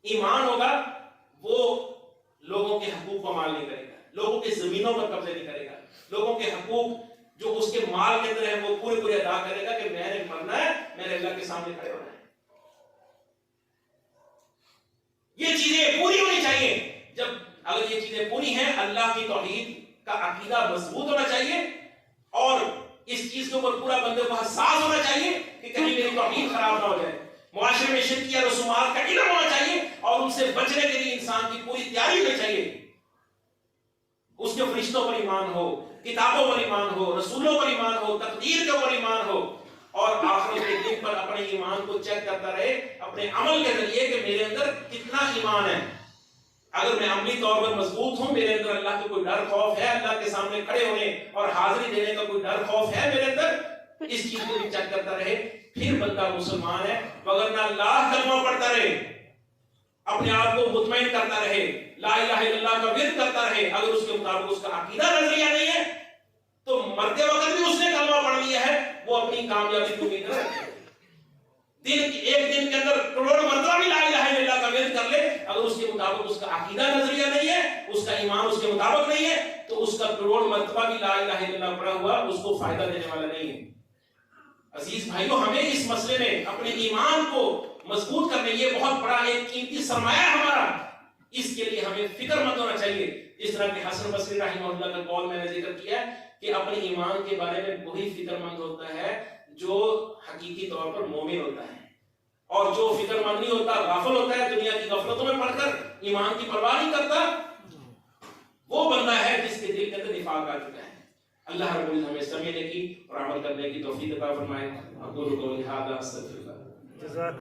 ایمان ہوگا وہ لوگوں کے حقوق کو مال نہیں کرے گا، لوگوں کے زمینوں پر قبضے نہیں کرے گا، لوگوں کے حقوق جو اس کے مال کے اندر ہے وہ پورے پورے ادا کرے گا کہ میں نے مرنا ہے، میں نے اللہ کے سامنے کھڑے ہونا ہے۔ یہ چیزیں پوری ہونی چاہیے، جب اگر یہ چیزیں پوری ہیں، اللہ کی توحید کا عقیدہ مضبوط ہونا چاہیے اور اس چیز کے اوپر پورا بندے کو حساس ہونا چاہیے کہ کہیں میری توحید خراب نہ ہو جائے، معاشرے میں شرک یا رسومات کا علم ہونا چاہیے اور ان سے بچنے کے لیے انسان کی پوری تیاری ہونی چاہیے، اس کے فرشتوں پر ایمان ہو، کتابوں پر ایمان ہو، رسولوں پر ایمان ہو، تقدیر کے اوپر ایمان ہو اور آخرت کے دن موقع پر اپنے ایمان کو چیک کرتا رہے اپنے عمل کے ذریعے کہ میرے اندر کتنا ایمان ہے. اگر میں عملی طور پر مضبوط ہوں، میرے اندر اللہ کا کوئی ڈر خوف ہے، اللہ کے سامنے کھڑے ہونے اور حاضری دینے کا کوئی ڈر خوف ہے میرے اندر، اس چیز کو بھی چیک کرتا رہے، پھر بندہ مسلمان ہے. وگرنہ لاکھ کلمہ پڑھتا رہے، اپنے آپ کو مطمئن کرتا رہے، لا الہ الا اللہ کا ورد کرتا رہے، اگر اس کے مطابق اس کا عقیدہ نظریہ نہیں ہے تو مرتے وقت بھی اس نے کلمہ پڑھ لیا ہے، وہ اپنی کامیابی کو امید رکھے. ایک دن کے اندر کروڑ مرتبہ بھی لا الہ الا اللہ کا ورد کر لے، اگر اس کے مطابق اس کا عقیدہ نظریہ نہیں ہے، اس کا ایمان اس کے مطابق نہیں ہے، تو اس کا کروڑ مرتبہ بھی لا الہ الا اللہ پڑھا ہوا اس کو فائدہ دینے والا نہیں ہے. عزیز بھائیوں، ہمیں اس مسئلے میں اپنے ایمان کو مضبوط کرنے، یہ بہت بڑا ایک قیمتی سرمایہ ہے ہمارا، اس کے لیے ہمیں فکر مند ہونا چاہیے. جس طرح کہ حسن بصری رحمہ اللہ کا قول میں نے ذکر کیا کہ اپنے ایمان کے بارے میں وہی فکر مند ہوتا ہے جو حقیقی طور پر مومن ہوتا ہے، اور جو فکر مند نہیں ہوتا، غافل ہوتا ہے، دنیا کی غفلتوں میں پڑ کر ایمان کی پرواہ نہیں کرتا، وہ بندہ ہے جس کے دل کے اندر نفاق آ چکا ہے. اللہ رب العزت ہمیں سمجھنے کی اور عمل کرنے کی توفیق عطا فرمائے. اقول قولی ھذا استغفر اللہ.